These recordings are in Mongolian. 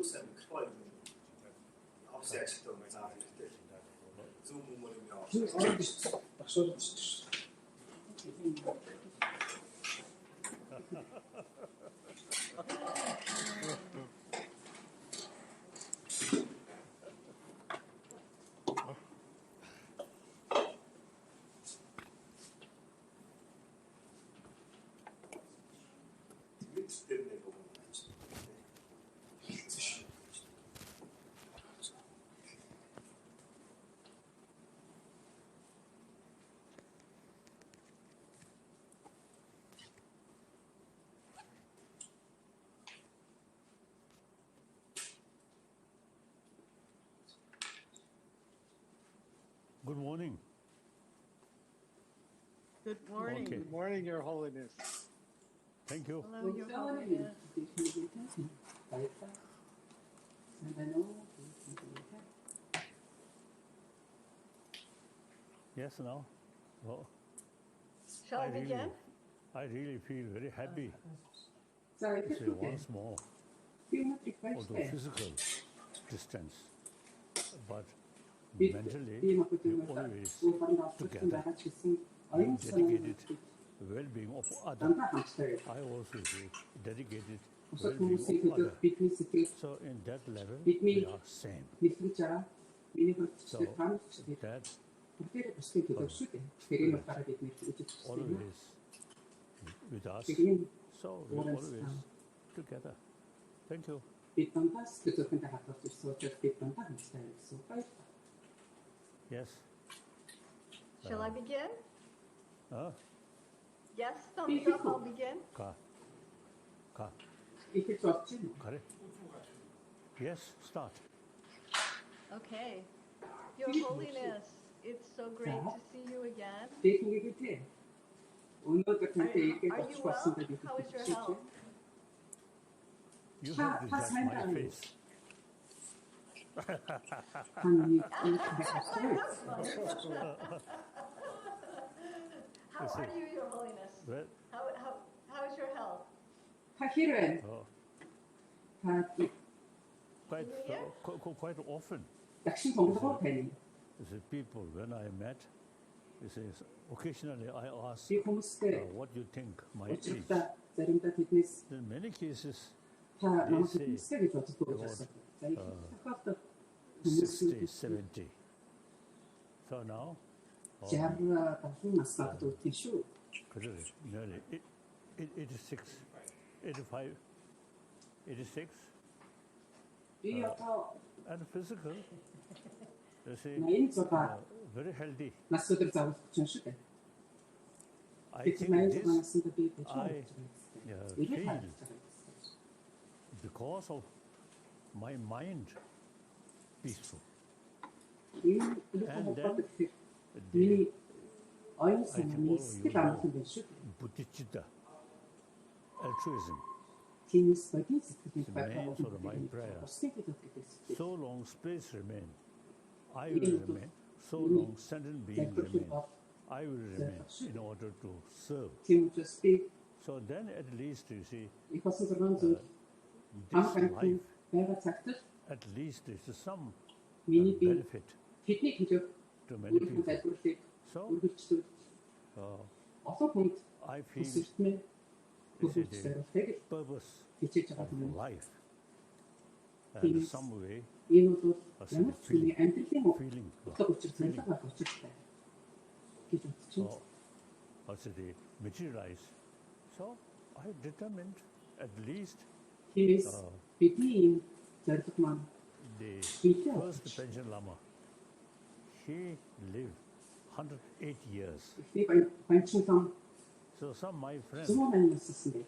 Юусан микрофон офис ажилтдаг юм заах хэрэгтэй. Зүүн мөр юм яа. Багшууд шүү. Good morning. Good morning. Okay. Good morning, Your Holiness. Thank you. Hello, Your Holiness. Yes, now. Well, Shall I begin? I really feel very happy За to ихэд see үгүй. once more, Би өнөөдөр although баяртай. physical distance, but Би mentally махад we юм always ууранд авсан together. байгаа ч гэсэн оюун Dedicated well-being of others. дандаа хамттай. I also feel dedicated Бусад well-being хүмүүсийн of төлөө others. бидний сэтгэл So in that level, Бидний- we are same. нэлгэж байгаа. Миний хүртэл таамагч That бүгдээ бүсгийн төлөө шүү дээ. Тэрийг утгаараа бид нэр үжиж байна. always with us. Тэрийг So we always together. Thank you. бид дандаа сэтгэл зүрхэндээ хатгалж ирсэн учраас бид дандаа хамттай гэсэн баярлалаа. Yes. Shall I begin? Yes, Be thumbs up, I'll careful. begin. Ka. Ихэд болж байна. Correct. Yes. Start. Okay. Your Holiness, it's so great to see you again. Дээрхийн Гэгээнтэн. Өнөөдөр тантай иргэд Are очиж you болсон well? гэдэг How is your хэлж health? You have to judge my face. Ханы How are you, Your Holiness? Well, How is your health? та хэр байна? oh, Та quite often, дагшин тоглогоо тань. the people when I met, they say occasionally I ask Би хүмүүстэй what you think my age. учиртай заримдаа тэднээс In many cases, та намайг хүмүүстэй гэж боддог байсан. За их тохиолдолд 60, 70. So now, 60 нас надад үгүй шүү. nearly 86, 85, 86, Би одоо and physical, they say 86 very healthy. нас өдөр завлах чинь шүү дээ. I Би think 86 this наснда би гэж I байна. feel because of my mind peaceful. Энэ And then миний оюун I think санааны all сэтгэл you амтан know, байна шүү. bodhicitta, altruism, Тиймээс бодит сэтгэлийн the main sort of my prayer. Бусдын төлөө гэдэг сэтгэл. So long space remain, I will remain. So long sentient being remain, I will remain in order to serve. Тийм учраас би So then at least you see, их болсон зэрэг зүйл this хамгаалсан life, байгаа цагт at least there is some миний би benefit тэдний төлөө to many өөрийнхөө people. залбирлыг So үргэлжлүүлж олон хүнд I feel хүсэлтмээ this is бүгд the зорилтыг purpose хичээж байгаа of юм. life. And Yes. some way Энэ бол Бас ямар ч хүний амьдралын feeling утга учир зорилго байх учиртай гэж бодож байна. or also they materialize. So I determined at least Тиймээс бидний энэ зорилго маань the Peter. first pension lama, he lived 108 years. ихний банчин том So some my friends 100 нассан байдаг.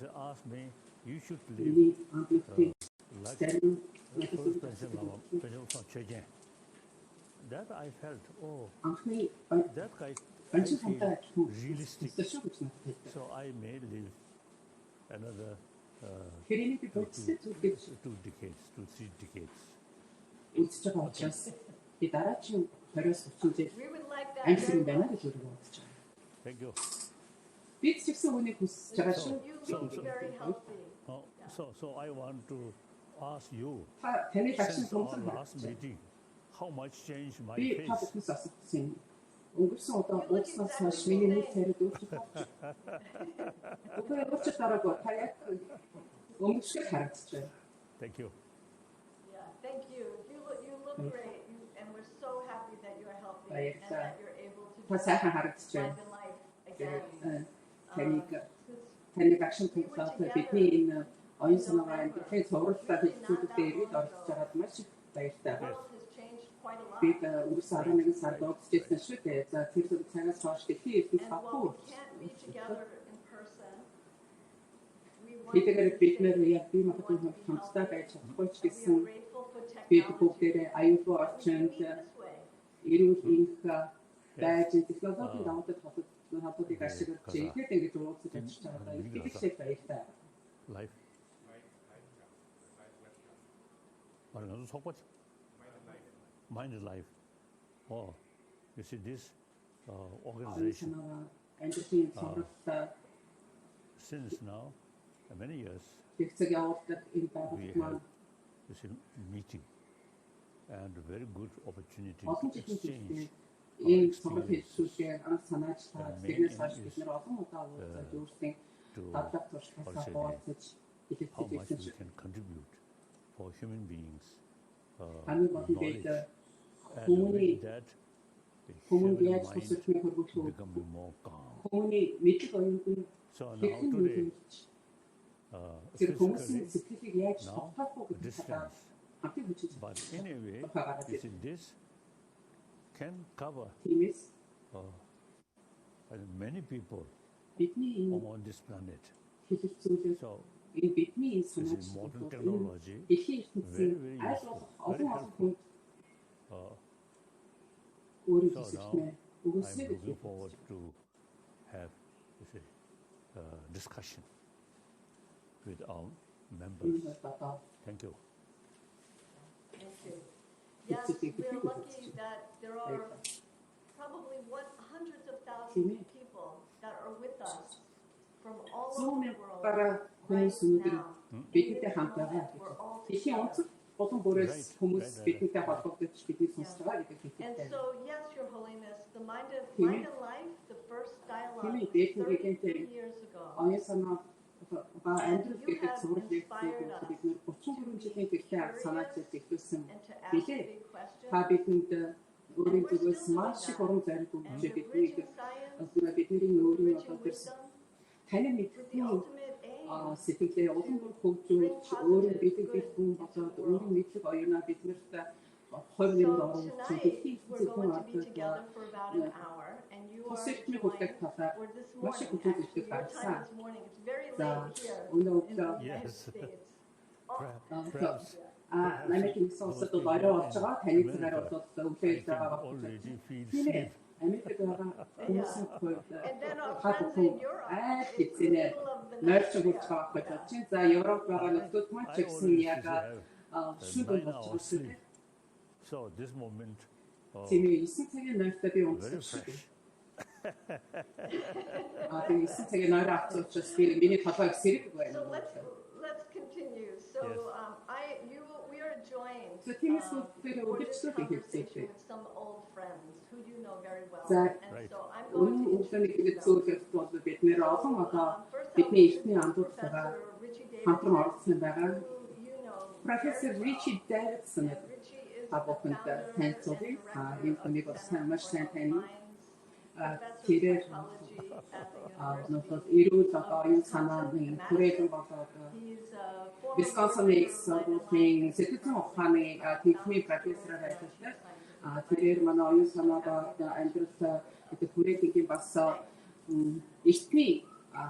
they asked me, you should live Миний амтлалтын like зарим the first pension lama, pension from Chechen. That I felt, oh, анхны that guy, I банчин feel томтой хүн realistic. шүү гэж надад хэлдэг. So I may live another Хэрэг би бодсон зүйл гэж 2 decades, 2-3 decades. үзэж байгаа учраас би дараагийн 20-30 жил We would like that амьд very юм байна much. гэж бодож байгаа. Thank you. Бид ч гэсэн үнийг хүсэж байгаа шүү. You look very healthy. So I want to ask you Таны лагшин since our томсон last meeting how much changed my би та face. бүхнээс асуусан юм. Өнгөрсөн удаа уулзнаас хойш миний нэг царид өөрчлөлт болж байна. Өдөр өөрчлөлт дараагүй та яг өнгөрсгөл харагдаж байна. Thank you. Yeah, thank you. You look great, and we're so happy that you're healthy and Баярлалаа. that you're able to Та сайхан харагдаж live байна. in life again. Таны лагшин томсоод бидний энэ оюун санаагаа амьдралын цувралтай хэлэлцүүлэгтээ ирээд оролцож байгаад маш их баяртай. The world has changed quite a lot. Бид өнгөрсөн 11 сард уулзчихсан шүү дээ. За тэр цагаас хойш дэлхийн ертөнц And хавхуу. while we can't be together in person, we want Хэдийгээр to бид say нэр яг бие махбодын хувьд хамтдаа байж чадахгүй ч we are гэсэн grateful for бид technology. бүгдээрээ аюулгүй We орчинд can meet this way. эрүүл энх байж технологийн давуу тал холбоотыг ашиглаж ихэд ингэж уулзаж ажиллаж байгаа их их баяртай. Life. 말은 속보지. Mind life. Oh, you see this Оюун organization санаагаа амьдралын цувралтай since now many years хэвцэг явуулдаг энэ we байгууллага have маань this meeting and very good opportunity олон to жилийн exchange туршид энэ цуврал хэлцүүлгээ анх санааж та тэрнээс хойш бид нэр олон удаа уулзаж өөрсдийн to дадлаг туршлагаасаа хуваалцаж how much хэлэлцэж we can contribute for human beings Ами болон бид knowledge and хүмүүний with that the хүмүүнд human яаж mind тусалцмыг хөрвүүлэх үү? becoming more calm. Хүмүүний мэдлэг оюутан So now хэрхэн today нөлөөлж тэр хүмүүсийн physically сэтгэлийг яаж now тогтоох уу гэдэг талаар distance, хамтын хүчиж but anyway, гараад you see this can cover тиймээс many people бидний энэ on this planet. хэлэлцүүлэг So энэ бидний энэ this is modern санаачлалууд technology. дэлхийн ертөнцийн Very, very аль useful, болох very олон олон хүнд So өөрийн now зүйлсээ I'm өгөөсэй гэж looking forward to have discussion with our members. энэ одоо Thank you. Thank you. Yes, we are lucky that there are probably hundreds of thousands of people that are with us from all over зүүн the world гараа right хүмүүс өнөөдөр now. бидэнтэй хамт байгаа. We're all Дэлхийн together. онцлог болон бүрээс Right, хүмүүс right, бидэнтэй холбогдож бидний сонсож байгаа гэдэг And хэлэлцээ. so, yes, Your Holiness, the Mind and Life, the first dialogue, Хэмээ Дээрхийн 33 Гэгээнтэн years ago. Оюун санаа ба амьдрал гэдэг цуврал лекцийг бид нэр 33 жилийн төлөө санаачилж эхлүүлсэн And to ask билээ. big questions. Та бидэнд өөрийн зүгээс маш их урам зориг And өгч with бидний rich in science, бидний өөрийн rich in одоо тэр wisdom, таны with the мэдхийн ultimate aim сэтгэлээ улам бүр хөгжүүлж өөрийн бидэг бэлгүүн болоод өөрийн мэдлэг оюунаа биднэрт хувь нэмэр So оруулж tonight дэлхийн we're going to be эзэн together for about an hour, and you are Тусалчны хүртэл joined, талаар or this маш их morning, хүчтэй actually, your гарсан. time this morning, it's very За late here өнөө in the өглөө United Yes. States. Perhaps Америкийн улсад бол орой болж байгаа. Таны цагаар бол өглөө иж байгаа already feel Тийм ээ. sleep. Америкт байгаа хүмүүсийн хувьд And then our та friends бүхэн in Europe, айх it's the хэцэнэ middle of the нойрч night өгч here. байгаа гэж бодож байна. За Европ байгаа нөхдүүд маань ч I гэсэн always яг have шүд 9 болж hours sleep. байгаа. So this moment Тийм ээ 9 цагийн нойртой би very унтсан шүү дээ. fresh. Тэгээ 9 цагийн нойр авсан учраас би миний толгойг сэрэг байна. So let's continue. So we are joined So тиймээс for тэр this үргэлжлүүлэх conversation хэрэгтэй. with some old friends who you know very well. За And so I'm going өнөө to өглөөний хэлэлцүүлэгт бол бид нэр олон одоо first бидний I'll эртний андуудтайгаа Professor Rичи хамтран Дэвидсонтой, оролцсон байгаа. who you know Профессор very well. Ричи Дэвидсонтой Richie is та the бүхэнд founder танилцуулъя. and director Энэ of хүнийг the бас Center маш сайн for тань. Minds, professor of тэрээр psychology at the нөхөд University. эрүүл одоо оюун санааны хүрээлэн болоод He's a former Висконсины их professor of сургуулийн сэдвээр ухааны техникийн профессораар ажилладаг. Тэрээр манай оюун санаагаа амьдрал гэдэг хүрээлэнгийн бас эртний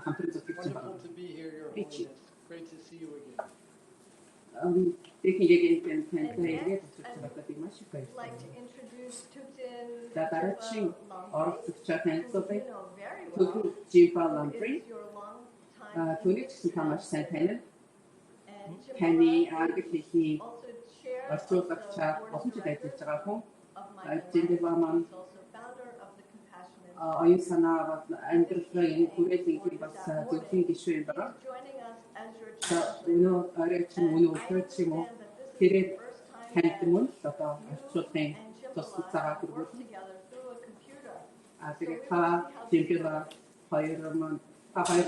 хамтран зөвлөгч Wonderful байна. to be here, Your Ricci. Holiness. Great to see you again. Дээрхийн Гэгээнтэн Далай Лам гэдэг би маш их I'd like баярлалаа. to introduce Tutin За дараагийн оролцогчтой танилцуулъя. you know very Tutin well. Жимба Ламбри. Is your long time Түүнийг ч та маш сайн таних. and Таны Jim англи хэлний also chair of орчуулагчаар the олон board жил of ажиллаж байгаа хүн. directors of Жимба маань He's also founder of the Compassionate. оюун санаа амьдралын хүрээлэнгийн бас зөвлөлийн гишүүн байгаа. He's joining us as өнөө оройч өнөө өдөрч юм уу тэрээр таньд мөн одоо орчуулгын тусалцаагаа хүргүүлнэ. Тэгээд та жинхэнэ хоёр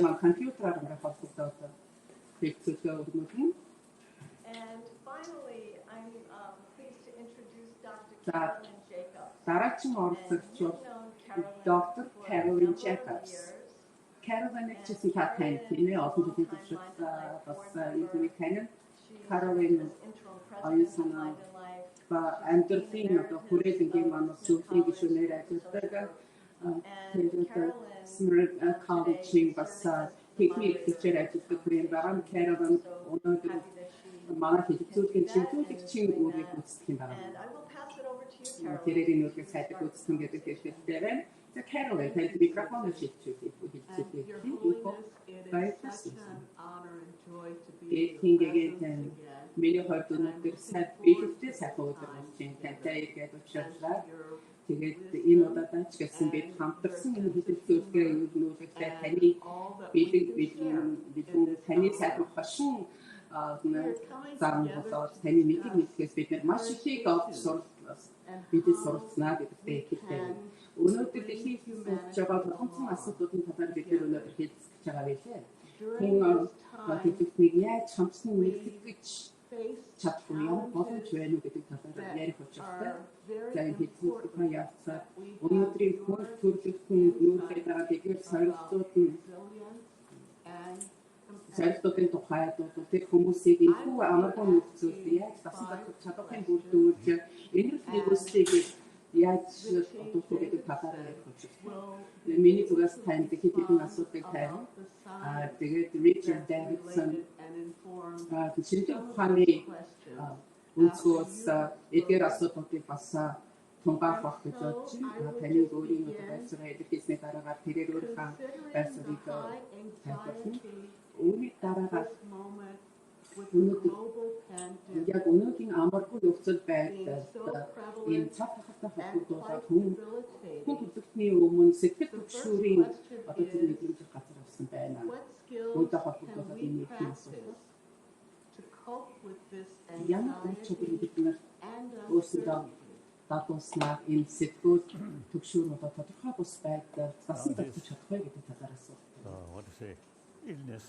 маань компьютераар ингээд холбогдоод хэлэлцүүлгээ өгнө. And finally, I'm pleased to introduce Dr. Carolyn Jacobs. Дараагийн оролцогч бол доктор Carolyn Jacobs. Carolyn-ыг чи сайн тийм ээ олон жилийн турш бас эзний танин Carolyn оюун санаа ба амьдралын одоо хүрээлэнгийн манус зөвхөн гишүүнээр ажилладаг. Тэгээд коллежийн бас техник хичээл ажилладаг юм байна. Carolyn өнөөдөр манай хэлэлцүүлгийн чиглэлчийн үүрэг гүйцэтгэх юм байна. Тэрээр нүгээс хайдаг гүйцэтгэх гэдэг хэлбэртэй байна. За Carolyn танд микрофон шилжүүлээ хэлэлцүүлээ. Дээрхийн Гэгээнтэн миний хувьд өнөөдөр сайн биелэлтэй сайхан өдөр болж байна. Тантай ирээд уулзлаа. Тэгээд энэ удаадан ч гэсэн бид хамтарсан энэ хэлэлцүүлгээ өгүүлэхдээ таны бидний таны сайхан хошин зам болоод таны мэдхээс бид маш их олж сурлаа. Бид суралцнаа гэдэгтэй хэлдэг. Өнөөдөр дэлхийд болж байгаа тулгымсан асуудлуудын талаар бид өнөөдөр хэлцэж байгаа байлээ. Энэ хэлбэрийг яаж хамтсан мэдгэж чадвар ямар боломж байна уу гэдэг талаар ярих учиртай. За энэ хэлбэрийн явцад өнөөдрийн хүн төрөлхтөн нүүртэй байгаа тэгэхээр сорилтуудын тухайд тэр хүмүүсийг энэхүү амаргүй нөхцөлд яаж дасан зохицох чадварыг бүрдүүлж энэрэл хүслийг яаж одуулах гэдэг талаар ярих учиртай. Миний зүгээс танд хэд хэдэн асуудыг тавина. Тэгээд Ричи Дэвидсон шинжлэх ухааны өнцгөөс эдгээр асуудлуудыг бас тунгаах гэж бодож байна. Таны өөрийн байрсураа илэрхийлсний дараагаар тэрээр өөрийнхөө байрсурыг тайлбарлана. Үүний дараагаар яг өнөөгийн амаргүй нөхцөл байдалд энэ цаг хавтаа холбогдуулаад хүн төлөвлөлтний өмнө сэтгэл түгшүүрийн одоо тэр мэдрэмжийг газар авсан байна. Үүнтэй холбогдуулаад энэ их асуудал. Ямар ч чигээр бид нар өөрсдөө дагуулснаа энэ сэтгэл түгшүүр одоо тодорхой бус байдал засан зохицож чадах вэ гэдэг талаар асуудал. What to say? Illness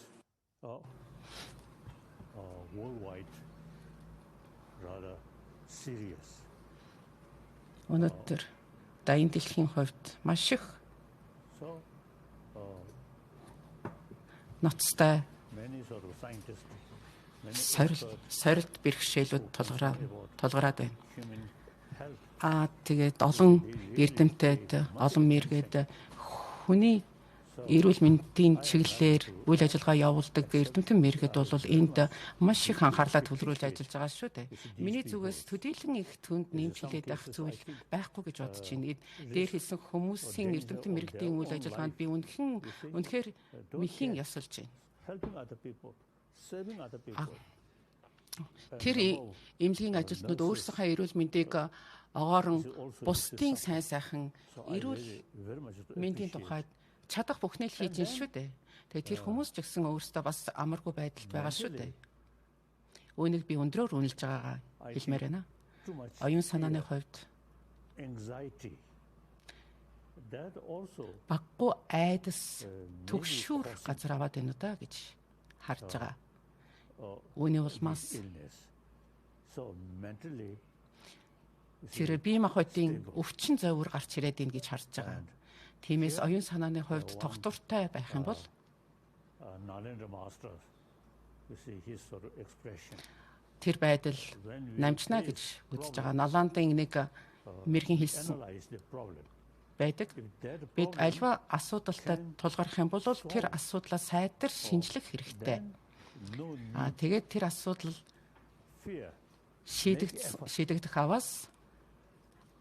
worldwide rather serious. Өнөөдөр дайны дэлхийн хувьд маш их ноцтой сорилт бэрхшээлүүд тулгараад байна. Тэгээд олон эрдэмтэд, олон мэргэд хүний эрүүл мэндийн чиглэлээр үйл ажиллагаа явуулдаг эрдэмтэн мэргэд бол энд маш их анхаарлаа төвлөрүүлж ажиллаж байгаа шүү дээ. Миний зүгээс төдийлөн их түнд нэмж хэлээд байх зүйл байхгүй гэж бодож байна. Дээр хэлсэн хүмүүсийн эрдэмтэн мэргэдийн үйл ажиллагаанд би үнэхээр мэхийн ясалж байна. Тэр эмнэлгийн ажилтнууд өөрсдийнхөө эрүүл мэндийг огоорон бусдын сайн сайхан эрүүл мэндийн тухайд чадах бүхнээ л хийж ин шүү дээ. Тэгээ тэр хүмүүс ч гэсэн өөрсдөө бас амаргүй байдалд байгаа шүү дээ. Үүнийг би өндрөөр үнэлж байгаагаа хэлмээр байна. Оюун санааны хувьд баггүй айдас түгшүүр газар аваад байна уу да гэж харж байгаа. Үүний улмаас тэр бие махбодын өвчин зовөр гарч ирээд ийн гэж харж байгаа. Тиймээс оюун санааны хувьд тогтвортой байх юм бол тэр байдал намжна гэж үзэж байгаа. Наландын нэг мэргийн хэлсэн байдаг. Бид альва асуудалтай тулгарх юм бол тэр асуудлаа сайдар шинжлэх хэрэгтэй. Тэгээд тэр асуудал шийдэгдэх аваас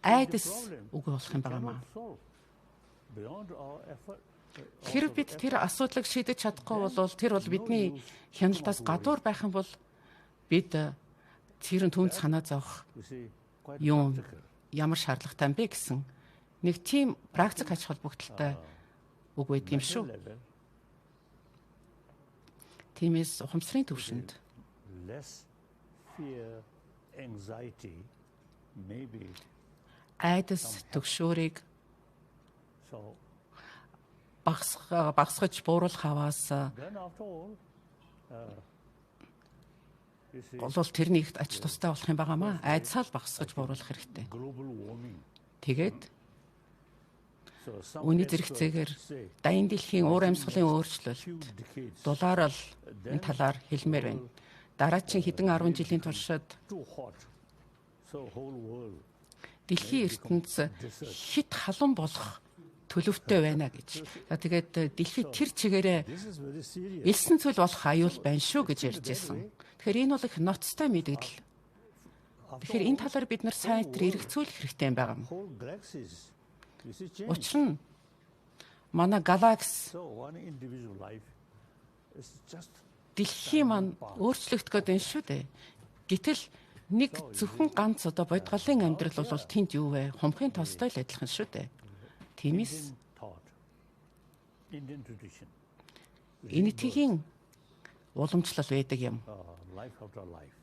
айдас үгүй болох юм байна. Хэрэг бид тэр асуудлыг шийдэж чадахгүй бол тэр бол бидний хяналтаас гадуур байх юм бол бид тэр түнд санаа зовох юм ямар шаардлагатай бэ гэсэн нэг тийм практик ач холбогдолтой үг байдаг юм шүү. Тиймээс ухамсарын төвшөнд less fear, anxiety, maybe. айдас төгшөөрийг So багасгаж бууруулах хаваас then after all, you see, бол тэрний ихт ач тустай болох юм байгаамаа. Айдсаа л багасгаж бууруулах хэрэгтэй. global warming. Тэгээд So some үүний зэрэгцээгээр say дайны дэлхийн уур амьсгалын few өөрчлөлт decades дулаарл энэ талаар хэлмээр байна. Дараагийн хэдэн 10 жилийн туршид too hot. So whole world дэлхийн ертөнц хит халуун болох төлөвтэй байна гэж. Тэгээд дэлхий тэр чигээрээ this is very serious. элсэн цөл болох аюул байна шүү гэж ярьж байсан. Тэгэхээр энэ бол их ноцтой мэдэгдэл. Тэгэхээр энэ талаар бид нар сайн хэрэгцүүлэх хэрэгтэй юм байна. Whole galaxies, you see, change. Учир нь манай галакс So one individual life is just дэлхийн маань өөрчлөгдөх гээд байна шүү дээ. Гэтэл нэг зөвхөн ганц одоо бодгалын амьдрал бол тэнд юу вэ? Хумхын тостой л адилхан шүү дээ. Тиймээс Indian thought, Indian tradition, Энэтхэгийн уламжлал байдаг юм. life after life.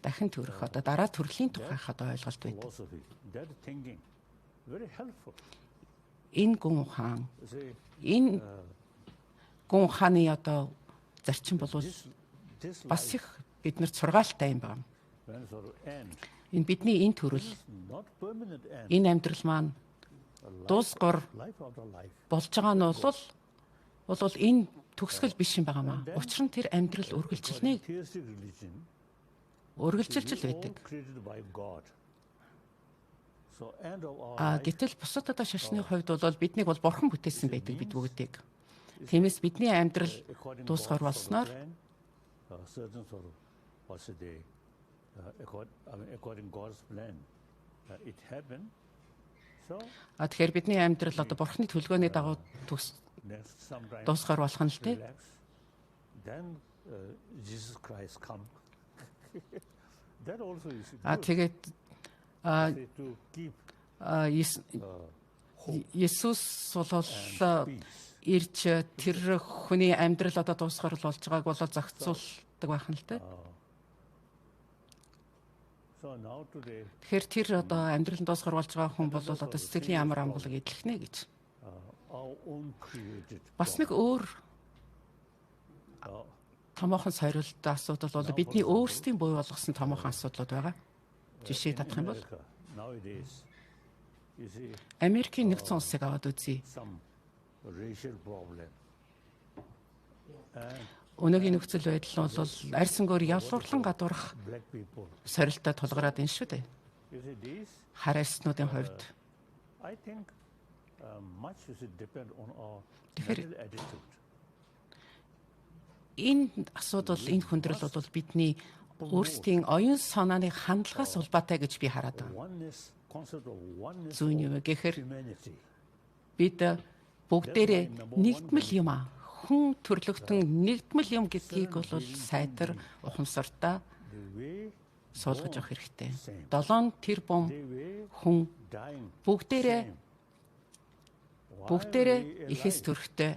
Дахин төрөх одоо дараа төрлийн тухайх одоо ойлголт байдаг. Philosophy, that thinking, very helpful. Энэ гүн ухаан, You see, энэ гүн ухааны одоо зарчим бол this бас life, их биднэрт сургаалтай юм байна. when sort of end, Энэ бидний энэ төрөл, not permanent end, энэ амьдрал маань дуусгар life after life. болж байгаа нь бол энэ төгсгөл биш юм байгаамаа. Учир нь тэр амьдрал үргэлжилнэ. Theistic religion Үргэлжилж л all байдаг. created by God. So end of our life, Гэтэл бусад одоо шашны хувьд бол биднийг бол бурхан бүтээсэн байдаг бид бүгдийг. Тиймээс бидний амьдрал according дуусгар God's sort of болсноор plan, certain sort of what's the day, according God's plan, it happened. So тэгэхээр бидний амьдрал одоо бурханы төлгөөний дагуу next sometime дуусгар болох нь л дээ. relax. Then Jesus Christ come. That also is good. Тэгээд Say to keep Есүс бол peace. ирж тэр хүний амьдрал одоо дуусгар болж байгааг бол зохицуулдаг байх нь л дээ. So now today, Тэгэхээр тэр одоо амьдрал дуусгар болж байгаа хүн бол одоо сэтгэлийн амар амгалаг эдлэхнэ гэж. our own created Бас нэг өөр uh, томоохон сорилт асуудал бол бидний өөрсдийн бий болгосон томоохон асуудлууд байгаа. Жишээ татах юм бол America, nowadays, you see Америкийн нэгдсэн улсыг аваад үзье. some racial problem. And Өнөөгийн нөхцөл байдал бол арьсангөөр ялуурлан гадуурх black people, сорилттой тулгараад байна шүү дээ. you see these, Харайснуудын хувьд I think much is depend on our Тэгэхээр mental attitude. энэ асуудал энэ хүндрэл бол бидний өөрсдийн оюун санааны хандлагаас улбаатай гэж би хараад байна. Oneness, concept of oneness Зүүн of юу вэ гэхээр humanity. бид бүгдээрээ нэгдмэл юм аа. Хүн төрлөختөн нэгдмэл юм гэдгийг бол сайтар ухамсартаа The way суулгаж авах хэрэгтэй. 7 тэрбум they were хүн dying. бүгдээрээ Why бүгдээрээ we ихэс alive? төрхтэй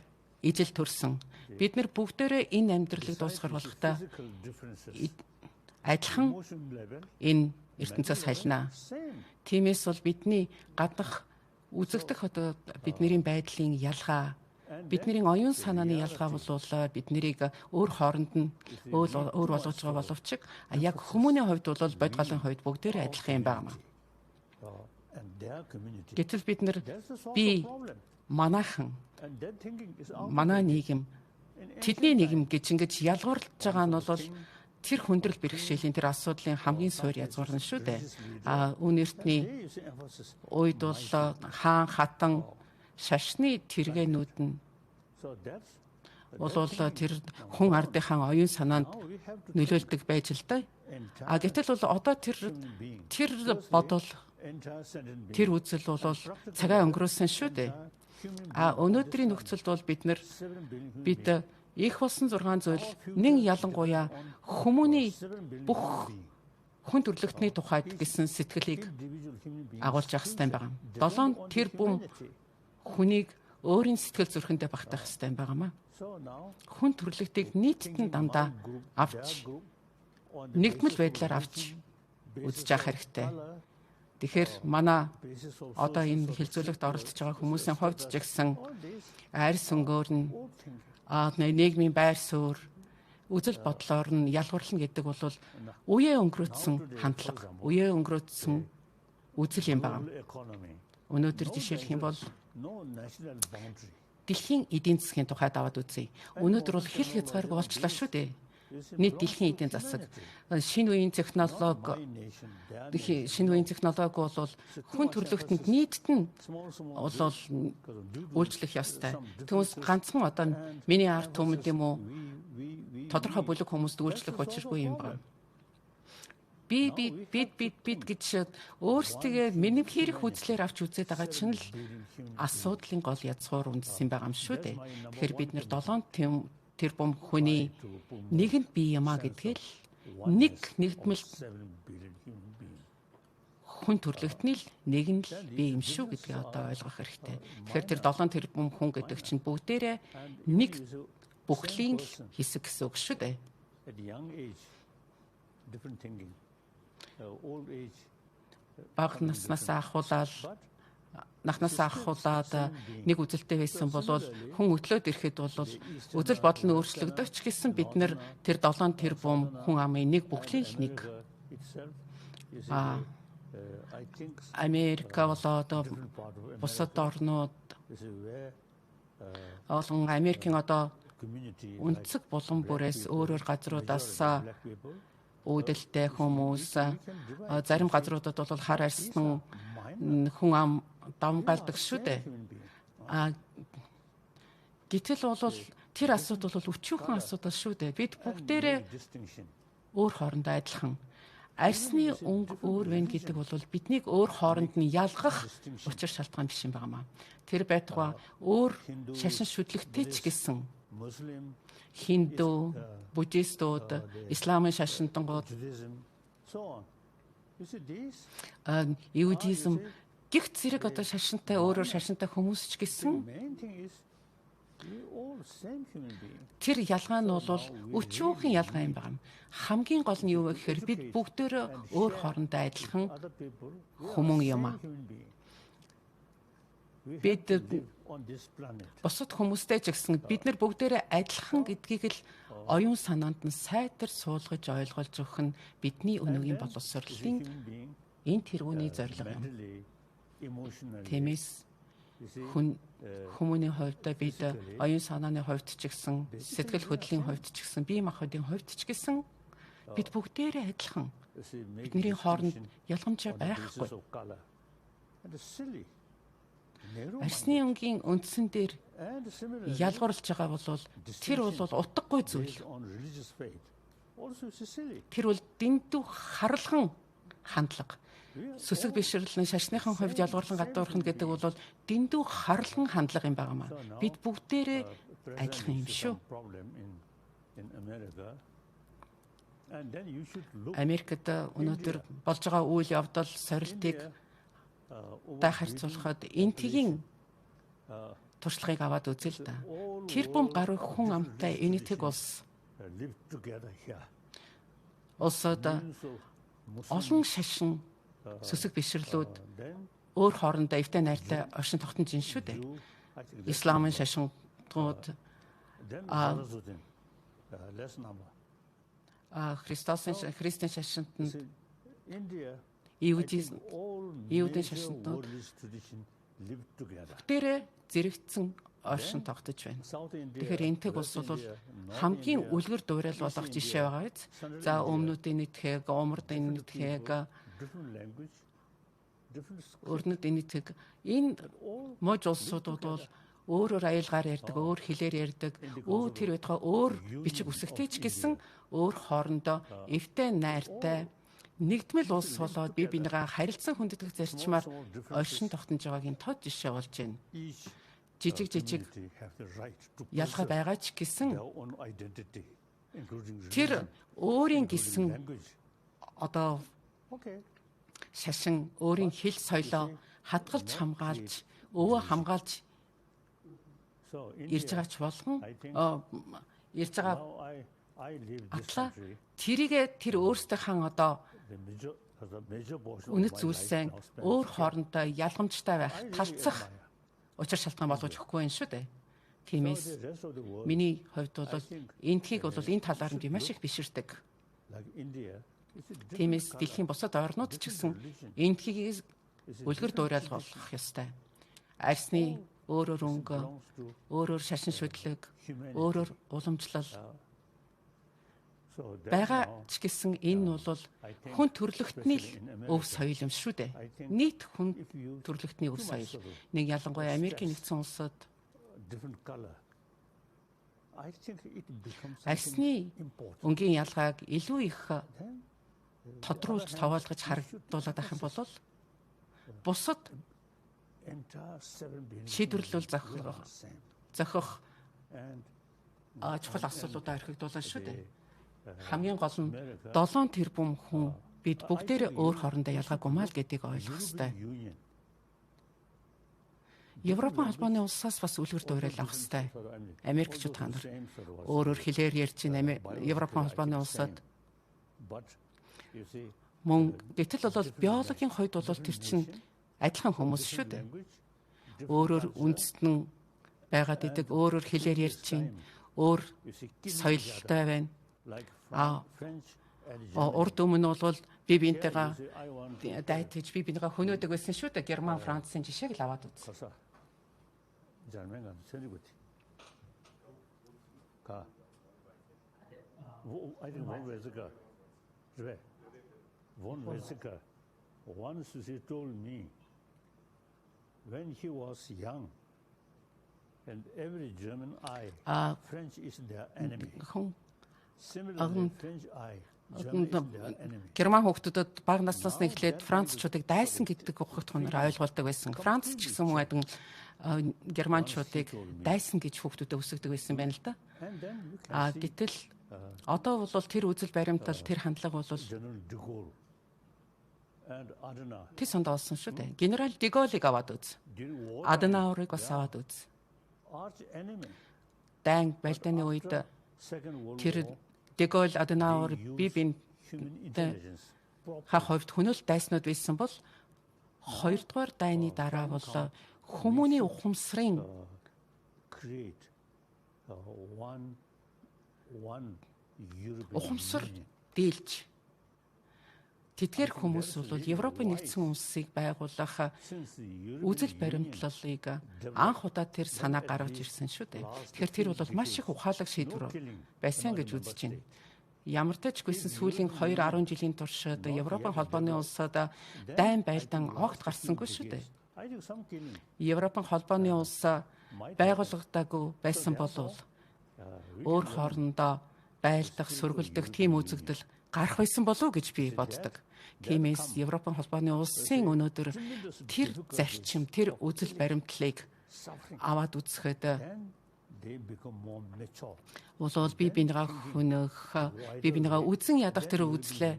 ижил төрсөн. Бид нар бүгдээрээ энэ амьдралыг дуусгар болохдоо Physical differences, адилхан emotion level, энэ ертөнцөөс хальнаа. same. Тиймээс бол бидний гаднах үзэгдэх одоо бидний байдлын ялгаа, бидний оюун санааны ялгаа бол бид нарыг өөр хооронд нь өөр болгож байгаа боловч яг хүмүүний хувьд бол бодгалын хувьд бүгдээрээ адилхан юм байна. And their community. Гэтэл бид нар That's the source би of problem. манайхан And that thinking is out. манай нийгэм тэдний нийгэм гэж ингэж ялгуурлаж байгаа нь бол тэр хүндрэл бэрхшээлийн тэр асуудлын хамгийн суур язгуурна шүү дээ. Үнэртний There you see emphasis. үед бол хаан хатан шашны тэргээнүүд нь So that's бол тэр хүн ардынхаа оюун санаанд now we have to нөлөөлдөг байж л да. entire Гэтэл бол одоо тэр being. бодол Entire sentient being. тэр үзэл бол цагаа өнгөрөөсөн шүү дээ. Өнөөдрийн нөхцөлд бол бид 7 billion human бид их болсон 6 зүйл нэг ялангуяа хүмүүний бүх хүн төрлөختний тухайд гэсэн сэтгэлийг individual human being. агуулж явах хэрэгтэй байна. 7 тэрбум хүнийг өөрийн сэтгэл зүрхэндээ багтаах хэрэгтэй байгаамаа. хүн төрлөختийг нийтдэн дандаа авч нэгдмэл байдлаар авч үзэж явах хэрэгтэй. Тэгэхээр манай одоо энэ хэлэлцүүлэгт оролцож байгаа хүмүүсийн хувьд ч гэсэн арьс өнгөөр нь нийгмийн байр суурь үзэл бодлоор нь ялгуурлана гэдэг бол үеэ өнгөрөөдсөн хандлага, үеэ өнгөрөөдсөн үзэл юм байна. Өнөөдөр жишээлх юм бол дэлхийн эдийн засгийн тухайд аваад үзье. Өнөөдөр бол хэл хязгааргүй болчлаа шүү дээ. Нийт дэлхийн эдийн засаг, шинэ үеийн технологи бол хүн төрлөختөнд нийтдэн бол үйлчлэх ёстой. Түүнээс ганцхан одоо миний ард түмэнд юм уу тодорхой бүлэг хүмүүст үйлчлэх учиргүй юм байна. Бид гэж өөрсдөө минь хэрэг үзлээр авч үзээд байгаа чинь л асуудлын гол язгуур үндэс юм байгаа юм шүү дээ. Тэгэхээр бид нэр 7 тэрбум хүний нэгэнд бие юмаа гэдгээл нэгдмэл хүн төрлөختний л нэг нь л бие юм шүү гэдгийг одоо ойлгох хэрэгтэй. Тэгэхээр тэр 7 тэрбум хүн гэдэг чинь бүгдээрээ нэг бүхлийн хэсэг гэсэн үг шүү дээ. Бага наснаас ахуулаад нэг үзэлтэй байсан бол хүн өглөөд ирэхэд бол үзэл бодол нь өөрчлөгдөж гэсэн бид нэр тэр 7 тэрбум хүн амын нэг бүхлийн л нэг. Америк болоод бусад орнууд олон Америкийн одоо өнцөг булан бүрээс өөрөөр газруудаас үүдэлтэй хүмүүс зарим газруудад бол хар арьсны хүн ам давмгаалдаг шүү дээ. Гэтэл бол тэр асуудал бол өчүүхэн асуудал шүү дээ. Бид бүгдээрээ өөр хоорондоо адилхан. Арьсны өнгө өөр вэ гэдэг бол биднийг өөр хооронд нь ялгах учир шалтгаан биш юм байна. Тэр байтугай өөр шашин шүтлэгтэй ч гэсэн Хинду, буддистууд, исламын шашинтангууд, иудизм гихт зэрэг одоо шашинтай өөрөөр шашинтай хүмүүс ч гэсэн тэр ялгаа нь бол өчүүхэн ялгаа юм байна. Хамгийн гол нь юу вэ гэхээр бид бүгдөө өөр хоорондоо адилхан хүмүүн юм аа. Бид бусад хүмүүстэй ч гэсэн бид нар бүгдээрээ адилхан гэдгийг л оюун санаанд нь сайтар суулгаж ойлгуулж өгөх нь бидний өнөөгийн боловсролын энэ тэргүүний зорилго юм. Тиймээс хүмүүний хувьд бид оюун санааны хувьд ч гэсэн сэтгэл хөдлөлийн хувьд ч гэсэн бие махбодын хувьд ч гэсэн бид бүгдээрээ адилхан. Бидний хооронд ялгамж байхгүй. Арьсны өнгийн үндсэн дээр ялгуурлаж байгаа бол тэр бол утгагүй зүйл. Тэр бол дэндүү харлахын хандлага. Сүсэг бишрэлийн шашныхан хувьд ялгуурлан гадуурхна гэдэг бол дэндүү харлахын хандлага юм байна. Бид бүгдээрээ адилхан юм шүү. Америкт өнөөдөр болж байгаа үйл явдал сорилтыг харьцуулахад энэтхэгийн туршлагыг аваад үзье л да. Тэрбум гаруй хүн амтай Энэтхэг улсууд олон шашин сүсэг бишрлүүд өөр хоорондоо эвтэй найртай оршин тогтнож ин шүү дээ. Исламын шашинтууд Христийн шашинтанд Иудын шашинтууд бүгдээрээ зэрэгцэн оршин тогтож байна. Тэгэхээр Энэтхэг улс бол хамгийн үлгэр дуурай болох жишээ байгаа биз. За өмнөдийн Энэтхэг, умардын Энэтхэг, өрнөд Энэтхэг энэ муж улсуудууд бол өөрөөр аюулгаар ярьдаг, өөр хэлээр ярьдаг, тэр байтугай өөр бичиг үсэгтэй ч гэсэн өөр хоорондоо эвтэй найртай нэгдмэл улс болоод бие бинийгаа харилцан хүндэтгэх зарчмаар оршин тогтнож байгаагийн тод жишээ болж байна. Жижиг ялгаа байгаа ч гэсэн тэр өөрийн гэсэн одоо шашин, өөрийн хэл соёлоо хадгалж хамгаалж, өвөө хамгаалж ирж байгаач болгон ирж байгаа атлаа тэрийгэ тэр өөрсдийнхэн одоо үнэт зүйлсээ өөр хоорондоо ялгамжтай байх талцах учир шалтгаан болгож өгөхгүй юм шүү дээ. Тиймээс миний хувьд бол энэтхэг бол энэ талаар нь маш их биширдэг. Тиймээс дэлхийн бусад орнууд ч гэсэн энэтхгийг үлгэр дуурайл болгох ёстой. Арсны өөрөөр өнгө, өөрөөр шашин шүтлэг, өөрөөр уламжлал байгаа ч гэсэн энэ бол хүн төрлөختний өв соёл юм шүү дээ. Нийт хүн төрлөختний өв соёл. Нэг ялангуяа Америкийн нэгдсэн улсад арсны өнгийн ялгааг илүү их тодруулж тоолгож харагдуулаад байх юм бол бусад шийдвэрлэл зохих чухал асуудлуудаа орхигдуулна шүү дээ. Хамгийн гол нь 7 тэрбум хүн бид бүгдээрээ өөр хоорондоо ялгаагүй маа л гэдгийг ойлгох ёстой. Европын холбооны улсаас бас үлгэр дуурайл авах ёстой. Америкчууд та нар өөрөөр хэлээр ярьж байна. Европын холбооны улсад мөн гэтэл бол биологийн хувьд бол тэр чинь адилхан хүмүүс шүү дээ. Өөрөөр үндэстэн байгаад идэг, өөрөөр хэлээр ярьж байна. Өөр соёлтой байна. Урд өмнө бол би биентэйгээ дайтаж би бинийгээ хөнөөдөг байсан шүү дээ. Герман, Францын жишээг л аваад үз. Once he told me when he was young and every German eye, French is their enemy. Similarly, French eye, German is their enemy. Герман хүүхдүүдэд бага наснаас нь эхлээд Францчуудыг дайсан гэдэг ухагт хүнээр ойлгуулдаг байсан. Франц ч гэсэн мөн германчуудыг дайсан гэж хүүхдүүдэд өсгдөг байсан байна л да. Гэтэл одоо бол тэр үзэл баримтал, тэр хандлага бол тэр сонд олсон шүү дээ. Генерал Деголыг аваад үз. Аденаурыг бас аваад үз. Дан байлдааны үед тэр Дегол, Аденаур, бибин хавьд хөнөөлт дайснууд байсан бол 2 дугаар дайны дараа бол хүмүүний ухамсарын ухамсар дийлж тэдгээр хүмүүс бол Европын нэгдсэн улсыг байгуулах үзэл баримтлалыг анх удаа тэр санаа гаргаж ирсэн шүү дээ. Тэгэхээр тэр бол маш их ухаалаг шийдвэр байсан гэж үзэж байна. Ямар ч гүйсэн сүүлийн 2-10 жилийн туршид Европын холбооны улсад дайн байлдан огт гарсангүй шүү дээ. Европын холбооны улс байгуулагдаагүй байсан бол өөр хоорондоо байлдах, сүргэлдэх тийм үзэгдэл гарах байсан болов уу гэж би боддог. Тиймээс Европын холбооны улсын өнөөдөр тэр зарчим, тэр үзэл баримтлалыг аваад үзэхэд болол би бинийгаа хөнөх, би бинийгаа үзэн ядах тэр үзлээ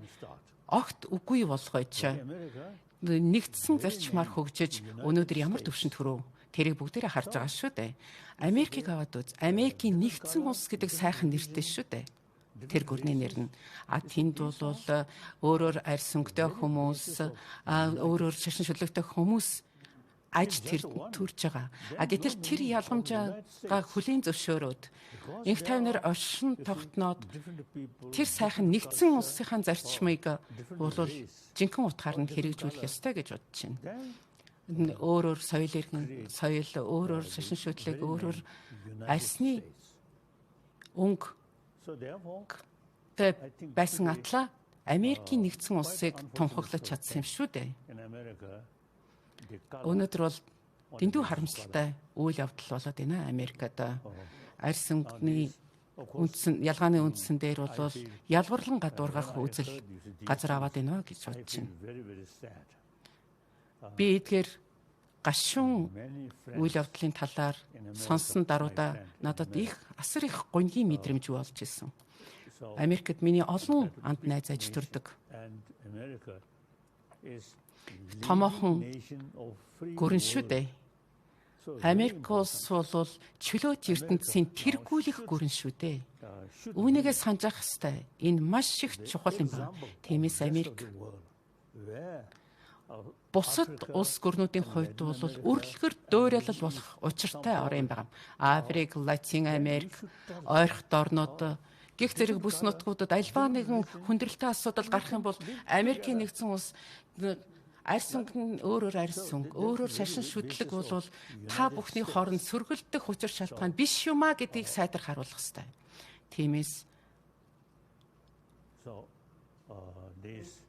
огт үгүй болгооч. Нэгдсэн зарчмаар хөгжиж өнөөдөр ямар төвшөнд хүрв? Тэрийг бүгдээрээ харж байгаа шүү дээ. Америкийг аваад үз. Америкийн нэгдсэн улс гэдэг сайхан нэртэй шүү дээ. Тэр гүрний нэр нь тэнд бол өөрөөр арьс өнгөтэй хүмүүс, өөрөөр шашин шүтлэгтэй хүмүүс аж тэр төрж байгаа. Гэтэл тэр ялгамжаа хүлийн зөвшөөрөөд инх тайвнаар оршин тогтноод тэр сайхан нэгдсэн улсынхаа зарчмыг бол жинхэнэ утгаар нь хэрэгжүүлэх ёстой гэж бодож байна. Өөрөөр соёл, өөрөөр шашин шүтлэг, өөрөөр арьсны өнгө байсан атлаа Америкийн нэгдсэн улсыг тунхаглаж чадсан юм шүү дээ. Өнөөдөр бол дэндүү харамсалтай үйл явдал болоод байна Америкад. Арьс өнгөний ялгааны үндсэн дээр бол ялгарлан гадуургах үзэл газар аваад байна гэж бодож байна. Би эдгээр гашуун үйл явдлын талаар сонсон даруйда надад их асар их гонгийн мэдрэмж болж ирсэн. Америкт миний олон анд найз аж төрдөг. Томоохон гүрэн шүү дээ. Америк улс бол чөлөөт ертөнцийн тэргүүлэх гүрэн шүү дээ. Үүнийгээ санаж ах хэвээр энэ маш их чухал юм байна. Тиймээс Америк бусад улс гүрнүүдийн хувьд бол үргэлгэр дөөрэлэл болох учиртай орн юм байна. Африк, Латин Америк, ойрхон орнууд гих зэрэг бүс нутгуудад альва нэгэн хүндрэлтэй асуудал гарах юм бол Америкийн нэгдсэн улс арьс өнгө нь өөрөөр арьс өнгө, өөрөөр шашин шүтлэг бол та бүхний хооронд сөргөлдөх учир шалтгаан биш юм а гэдгийг сайдар харуулах хэрэгтэй. Тиймээс this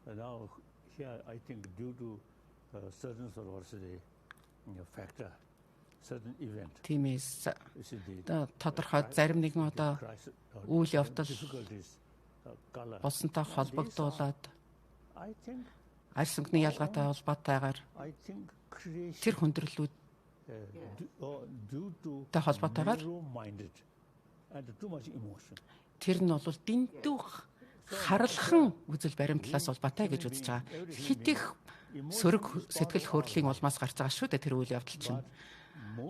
now here I think due to certain sort of factor, certain event. Тиймээс тодорхой зарим нэгэн одоо үйл явдал болсонтой холбогдуулаад арьс өнгөний ялгаатай холбоотойгоор тэр хүндрэлүүд та холбоотойгоор тэр нь бол дэндүүх харалхан үзэл баримтлаас холбоотой гэж үзэж байгаа. Хит их сөрөг сэтгэл хөдлөлийн улмаас гарч байгаа шүү дээ тэр үйл явдал чинь.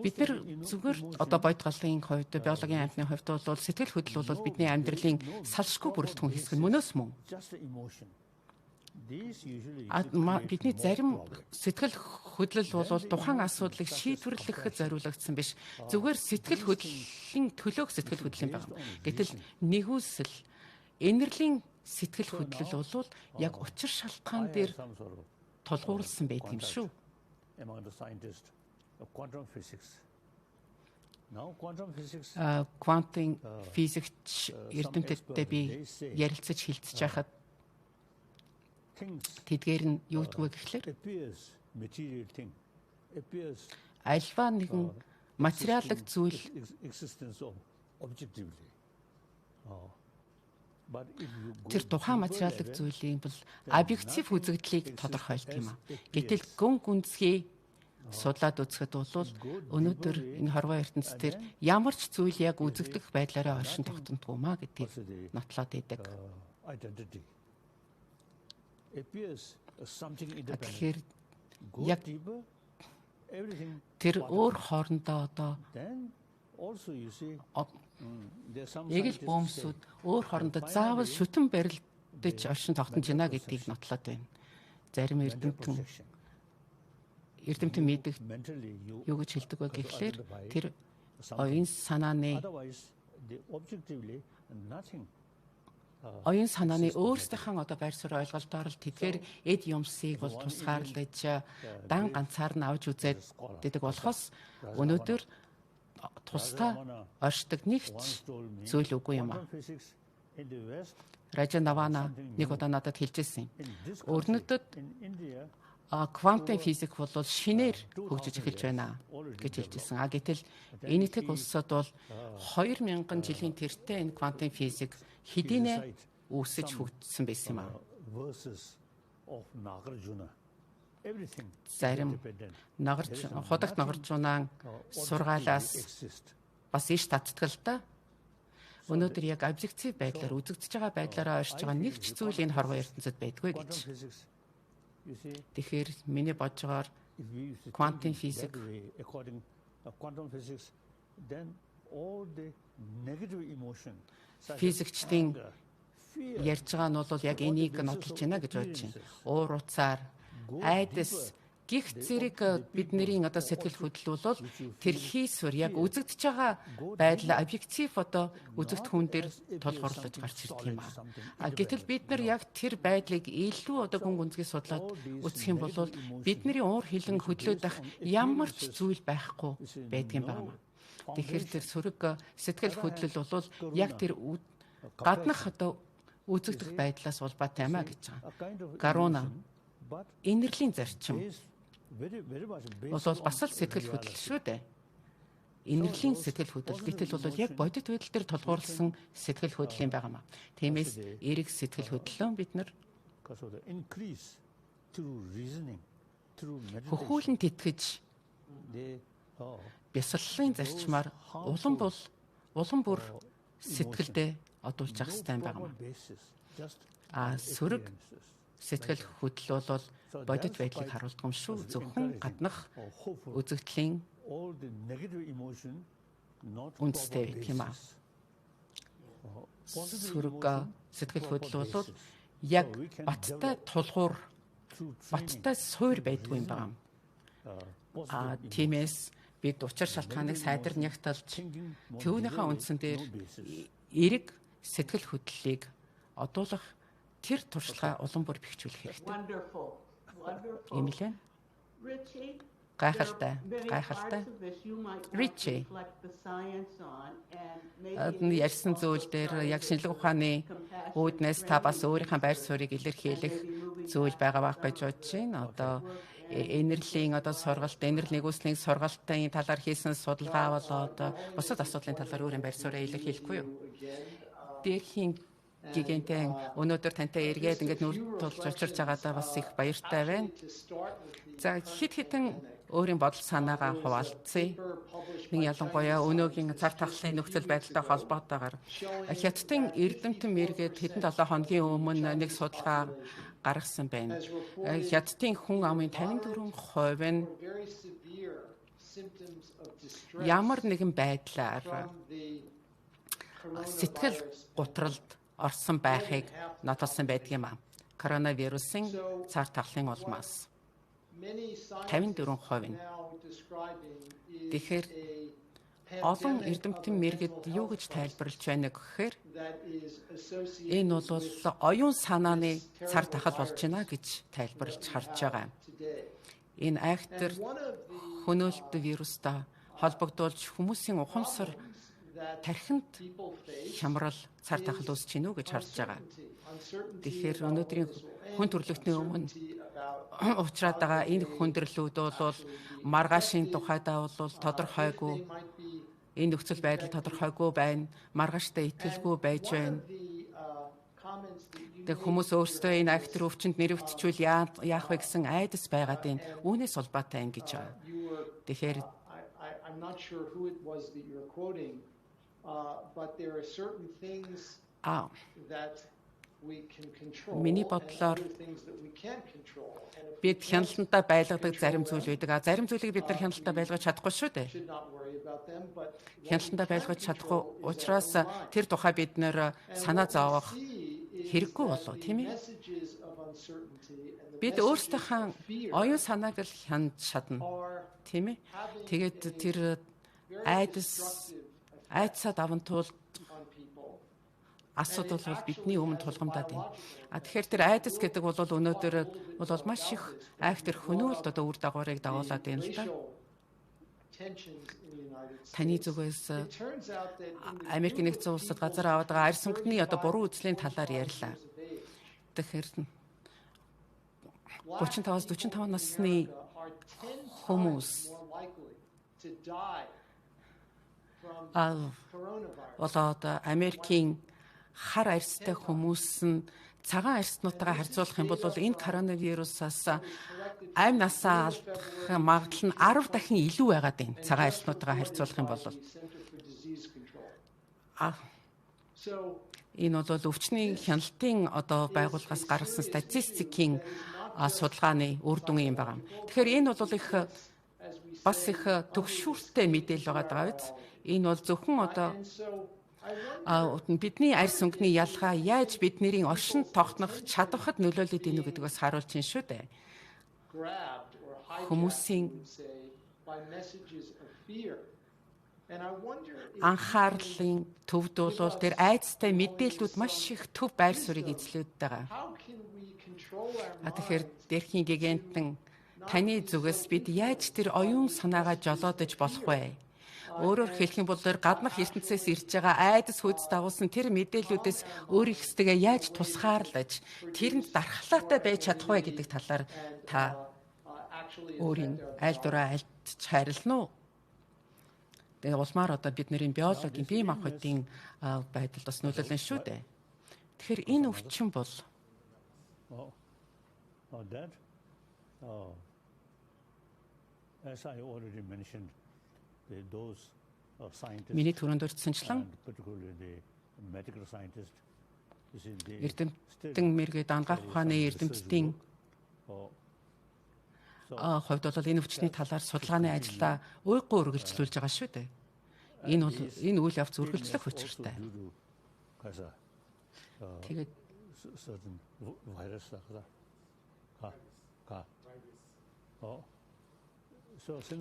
Бид нэр зүгээр одоо бодит галын хувьд, биологийн амьтны хувьд бол сэтгэл хөдлөл бол бидний амьдралын салшгүй бүрэлдэхүүн хэсэг нь мөнөөс мөн. Бидний зарим сэтгэл хөдлөл бол тухайн асуудлыг шийдвэрлэхэд зориулагдсан биш. Зүгээр сэтгэл хөдлөлийн төлөөх сэтгэл хөдлөл юм байна. Гэтэл нэгүсэл энэрлийн сэтгэл хөдлөл бол яг учир шалтгаан дээр тулгуурласан байдаг юм шүү. Квантын физикч эрдэмтдтэй би ярилцаж хилцэж байхад тэдгээр нь юу гэдг вэ гэхлээр альва нэгэн материалог зүйл тэр тухайн материалог зүйлийн бол объектив үзэгдлийг тодорхойлдог юм а. Гэтэл гүн гүнзгий судлаад үзэхэд бол өнөөдөр энэ хорвоо ертөнцийн ямар ч зүйл яг үзэгдэх байдлаараа оршин тогтнодгүй маа гэдгийг нотлоод идэг. Тэгэхээр яг тэр өөр хоорондоо одоо яг л бомсууд өөр хоорондоо заавал шүтэн барилдаж оршин тогтнож байна гэдгийг нотлоод байна. Зарим эрдэмтэн мэддэг юу гэж хэлдэг вэ гэхлээр тэр оюун санааны өөрсдийнхээ одоо байр суурь ойлголтоор л тэдгээр эд юмсыг бол тусгаарлаж дан ганцаар нь авч үзээд гэдэг болохоос өнөөдөр тусдаа оршдог нэг ч зүйл үгүй юм а. Ричи Дэвидсонтой нэг удаа надад хэлжсэн. Өрнөдөд квантын физик бол шинээр хөгжиж эхэлж байна гэж хэлжсэн. Гэтэл Энэтхэг улсад бол 2000 жилийн тэртээ энэ квантын физик хэдийнэ үүсэж хөгжсөн байсан юм аа. Зарим худагт нагаржунаан сургаалаас бас иш татдаг л да. Өнөөдөр яг объектив байдлаар үзэгдэж байгаа байдлаараа оршиж байгаа нэг ч зүйл энэ хорвоо ертөнцид байдгүй гэж. Тэгэхээр миний боджогоор квантын физик физикчдийн ярьж байгаа нь бол яг энийг нотлож байна гэж бодож байна. Уур уцаар айдас гих зэрэг бидний одоо сэтгэл хөдлөл бол тэр хийсвэр яг үзэгдэж байгаа байдал объектив одоо үзэгдэхүүн дээр толгоорлож гарч ирдэг юм аа. Гэтэл бид нар яг тэр байдлыг илүү одоо гүн гүнзгий судлаад үзэх юм бол бидний уур хилэн хөдлөөд байх ямар ч зүйл байхгүй байдаг юм байна. Тэгэхээр тэр сөрөг сэтгэл хөдлөл бол яг тэр гаднах одоо үзэгдэх байдлаас улбаатай юм а гэж байгаа. Гаруна энэрлийн зарчим бол бас л сэтгэл хөдлөл шүү дээ. Энэрлийн сэтгэл хөдлөл гэтэл бол яг бодит байдал дээр тулгуурласан сэтгэл хөдлөл юм байна. Тиймээс эрэг сэтгэл хөдлөлөө бид нар хөхүүлэн тэтгэж бясаллын зарчмаар улам бүр сэтгэлдээ одуулж явах хэрэгтэй юм байна. Сөрөг сэтгэл хөдлөл бол бодит байдлыг харуулдаг юм шүү. Зөвхөн гаднах үзэгдлийн үндэстэй тийм аа. Сөрөг сэтгэл хөдлөл бол яг баттай тулгуур, баттай суур байдгүй юм байна. Тиймээс бид учир шалтгааныг сайдар нягтлж түүнийхээ үндсэн дээр эрэг сэтгэл хөдлөлийг одуулах тэр туршлагаа улам бүр бэхжүүлэх хэрэгтэй. Ийм л ээ. Гайхалтай. Ричи ярьсан зүйл дээр яг шинжлэх ухааны үүднээс та бас өөрийнхөө байр суурийг илэрхийлэх зүйл байгаа байх гэж бодож байна. Одоо энэрэлийн сургалт, энэрэл нэгүслийн сургалтын талаар хийсэн судалгаа бол одоо бусад асуудлын талаар өөрийн байр суурийг илэрхийлэхгүй юу? Дээрхийн Гэгээнтэн өнөөдөр тантай эргээд ингээд нүр тулж очирч байгаадаа бас их баяртай байна. За хит-хитэн өөрийн бодол санаагаа хуваалцъя. Нэг ялангуяа өнөөгийн цар тахлын нөхцөл байдалтай холбоотойгоор Хятадын эрдэмтэн мэргээд хэдэн 7 хоногийн өмнө нэг судалгаа гаргасан байна. Хятадын хүн амын 54% нь ямар нэгэн байдлаар сэтгэл гутралд орсон байхыг нотолсон байдаг юм аа. Коронавирусын цар тахлын улмаас 54%. Тэгэхээр олон эрдэмтэн мэргэд юу гэж тайлбарлаж байна гэхээр энэ бол оюун санааны цар тахал болж байна гэж тайлбарлаж харж байгаа. Энэ айхтар хөнөөлт вирустай холбогдуулж хүмүүсийн ухамсар тархинд хямрал цар тахал үүсэж гинүү гэж харж байгаа. Тэгэхээр өнөөдрийн хүн төрөлхтний өмнө уучраад байгаа энэ хүндрэлүүд бол маргаашийн тухайдаа бол тодорхойгүй, энэ нөхцөл байдал тодорхойгүй байна, маргааштай итгэлгүй байж байна. Тэг хүмүүс өөрсдөө энэ айхтар өвчнөд нэрвэгдчихвэл яах вэ гэсэн айдас байгаад байна. Үүнээс улбаатай юм гэж байгаа. Тэгэхээр миний бодлоор бид хяналтандаа байлгадаг зарим зүйл байдаг. Зарим зүйлийг бид нар хяналтандаа байлгаж чадахгүй шүү дээ. Хяналтандаа байлгаж чадахгүй учраас тэр тухай бид нар санаа зовох хэрэггүй болов, тийм ээ? Бид өөрсдийнхөө оюун санааг л хянаж чадна, тийм ээ? Тэгээд тэр айдсаа даван тулд асуудал бол бидний өмнө тулгамдаад байна. Тэгэхээр тэр айдас гэдэг бол өнөөдөр бол маш их айхтар хөнөөлт үр дагаврыг дагуулад байна л да. Таны зүгээс Америкийн нэгдсэн улсад газар аваад байгаа арьс өнгөний буруу үзлийн талаар ярьлаа. Тэгэхээр 35-аас 45 насны хүмүүс болоод Америкийн хар арьстай хүмүүс нь цагаан арьснуудаа харьцуулах юм бол энэ коронавирусаас амь насаа алдах магадлал нь 10 дахин илүү байгаад байна. Цагаан арьснуудаа харьцуулах юм бол энэ бол өвчний хяналтын байгууллагаас гаргасан статистикийн судалгааны үр дүн юм байна. Тэгэхээр энэ бол бас их төгшүүртэй мэдээлэл байгаа биз. Энэ бол зөвхөн бидний арьс өнгөний ялгаа яаж бидний оршин тогтнох чадварт нөлөөлөд ийнү гэдэг бас харуулж байна шүү дээ. Хүмүүсийн анхаарлын төвд бол тэр айдастай мэдээллүүд маш их төв байр суурийг эзлээд байгаа. Тэгэхээр Дээрхийн Гэгээнтэн таны зүгээс бид яаж тэр оюун санаагаа жолоодож болох вэ? Өөрөөр хэлэх юм бол гаднах ертөнцөөс ирж байгаа айдас хүйс дагуулсан тэр мэдээллүүдээс өөрийнхөө яаж тусгаарлаж тэрэнд дархлаатай байж чадах вэ гэдэг талаар та өөрийн аль дураа альтж хайрлана уу? Тэгээ улмаар бидний биологийн бие махбодын байдал бас нөлөөлнө шүү дээ. Тэгэхээр энэ өвчин бол as I already mentioned, those scientists, миний түрүүнд урьдчилсан particularly the medical scientists, эрдэмтэн мэргэд ангаах ухааны эрдэмтдийн хувьд бол энэ өвчний талаар судалгааны ажилдаа уйггүй үргэлжлүүлж байгаа шүү дээ. Энэ үйл явц үргэлжлэх учиртай. Тэгээд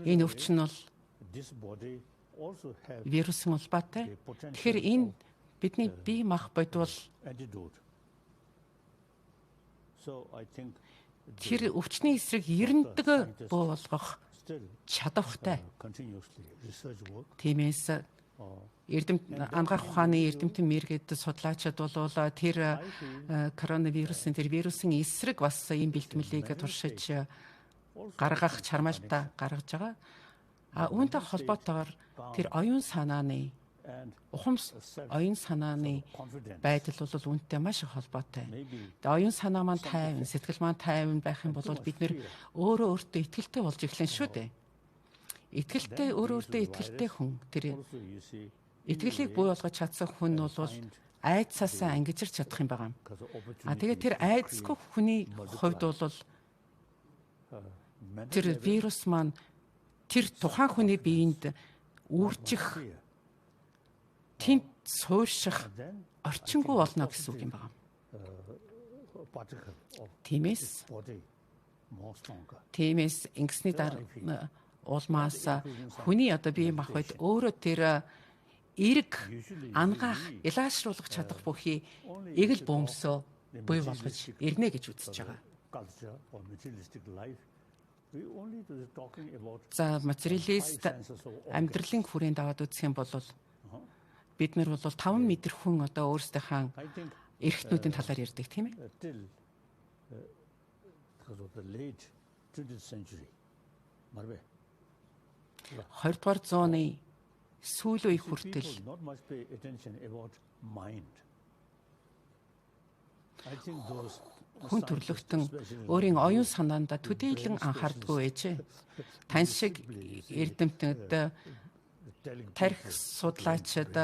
энэ өвчин бол вирусын улбаатай. Тэгэхээр энэ бидний бие мах бодвол тэр өвчний эсрэг эрендэг буу болгох чадвартай. Тиймээс ангаах ухааны эрдэмтэн мэргэд судлаачид бол тэр коронавирусын тэр вирусын эсрэг бас ийм бэлтгэлийг туршиж гаргах чармаалтаа гаргаж байгаа. Үүнтэй холбоотойгоор тэр оюун санааны оюун санааны байдал бол үүнтэй маш их холбоотой. Тэгээ оюун санаа маань тайван, сэтгэл маань тайван байх юм бол бид нэр өөрөө өөртөө итгэлтэй болж эхлэн шүү дээ. Итгэлтэй өөртөө итгэлтэй хүн тэр итгэлийг бий болгож чадсан хүн бол айдсаасаа ангижирч чадах юм байна. Тэгээд тэр айдсгүй хүний хувьд бол тэр вирус маань тэр тухайн хүний биед үржих тэнд суурших орчингүй болно гэсэн үг юм байна. Тиймээс ингэсний дараа улмаас хүний одоо бие махбод өөрөө тэр эрг ангаах, илаашруулах чадах бүхий эгэл бөмсөө бий болгож ирнэ гэж үзэж байгаа. За материалист амьдралын хүрээнд аваад үзэх юм бол бид нар бол 5 метр хүн одоо өөрсдийнхээ эрхтнүүдийн талаар ярьдаг тийм ээ. 20 дугаар зууны сүүл үе хүртэл хүн төрлөختөн өөрийн оюун санаанд төдийлөн анхаардгүй ээжээ. Тань шиг эрдэмтнүүд тарих судлаачид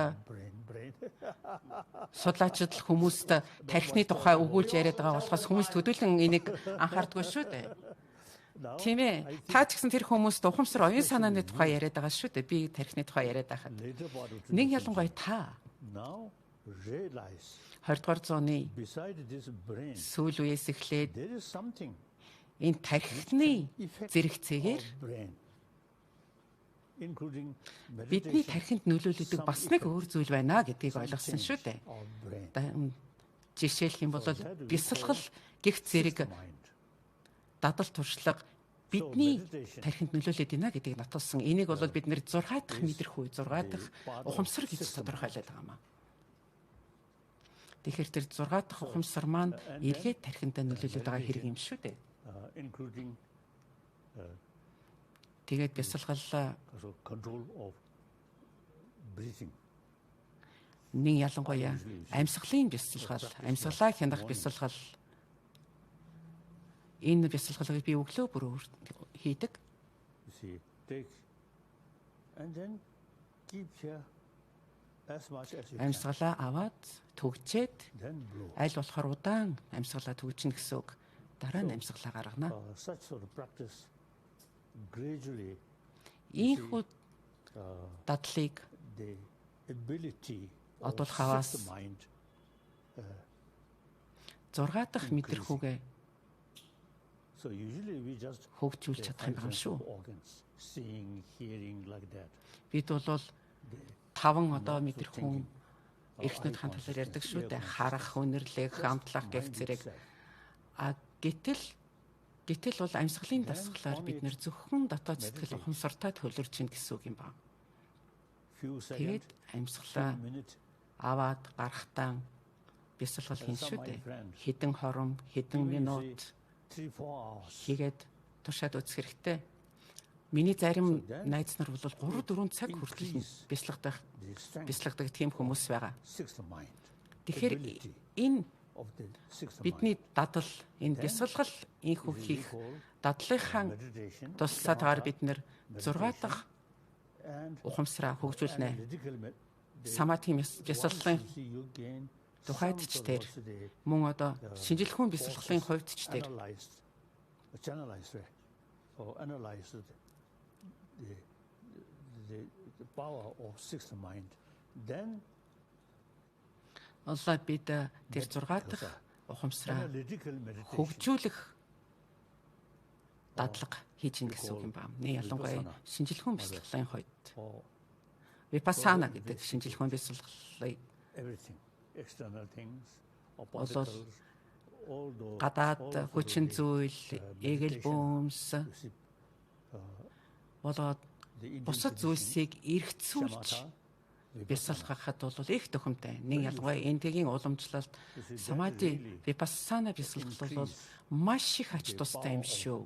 хүмүүст тархины тухай өгүүлж яриад байгаа болохоос хүмүүс төдийлөн энийг анхаардгүй шүү дээ. Тийм ээ. Та ч гэсэн тэр хүмүүст ухамсар оюун санааны тухай яриад байгаа шүү дээ. Би тархины тухай яриад байхад. Нэг ялангуяа та 20 дугаар зууны сүүл үеэс эхлээд энэ тархины зэрэгцээгээр бидний тархинд нөлөөлөдөг бас нэг өөр зүйл байна гэдгийг ойлгосон шүү дээ. Жишээлх юм бол бясалгал гих зэрэг дадал туршлага бидний тархинд нөлөөлөд байна гэдгийг натуулсан. Энийг бол бид нэр 6 дахь мэдрэхүй 6 дахь ухамсар гэж тодорхойлоод байгаа юм. Тэгэхээр тэр 6 дахь ухамсар маань эргээд тархинд нөлөөлөд байгаа хэрэг юм шүү дээ. Тэгээд бясалгал нэг ялангуяа амьсгалын бясалгал, амьсгалаа хянах бясалгал энэ бясалгалыг би өглөө бүр хийдэг. Амьсгалаа аваад төгчээд аль болохоор удаан амьсгалаа төгжинэ гэсэн үг. Дараа нь амьсгалаа гаргана. Ийхүү дадлыг одол хаваас 6 дахь мэдрэхүүгээ хөгжүүлж чадах юм байна шүү. Бид бол 5 одоо мэдрэхүүн эрхтнүүдийн талаар ярьдаг шүү дээ. Харах, үнэрлэх, амтлах гэх зэрэг. Гэтэл бол амьсгалын дасгалаар бид нэр зөвхөн дотоод сэтгэл ухамсартай төлөрч ийн гэсэн үг юм байна. Тэгээд амьсгалаа аваад гарахтаа бясалгал хийн шүү дээ. Хэдэн хором, хэдэн минут хийгээд туршаад үзэх хэрэгтэй. Миний зарим найз нар бол 3-4 цаг хүртэл бясалгадаг тийм хүмүүс байгаа. Тэгэхээр энэ бидний дадал, энэ бясалгал инхүү хийх дадлынхаа туслалтаар бид нэр 6 дахь ухамсараа хөгжүүлнэ. Саматын бясалгалын тухайд ч тэр мөн одоо шинжлэхүүн бясалгалын хувьд ч тэр analyzed the power of sixth mind, then Allah бид тэр 6 дахь ухамсараа хөгжүүлэх дадлага хийж ийн гэсэн үг юм байна. Ялангуяа шинжлэхүүн бясалгалын хувьд випассана гэдэг шинжлэхүүн бясалгалыг болол гадаад хүчин зүйл, эгэл бөөмс болоод бусад зүйлсийг эргэцүүлж бясалгахад бол их төхөмтэй. Нэг ялангуяа энэтхэгийн уламжлалт самади випассана бясалгал бол маш их ач тустай юм шүү.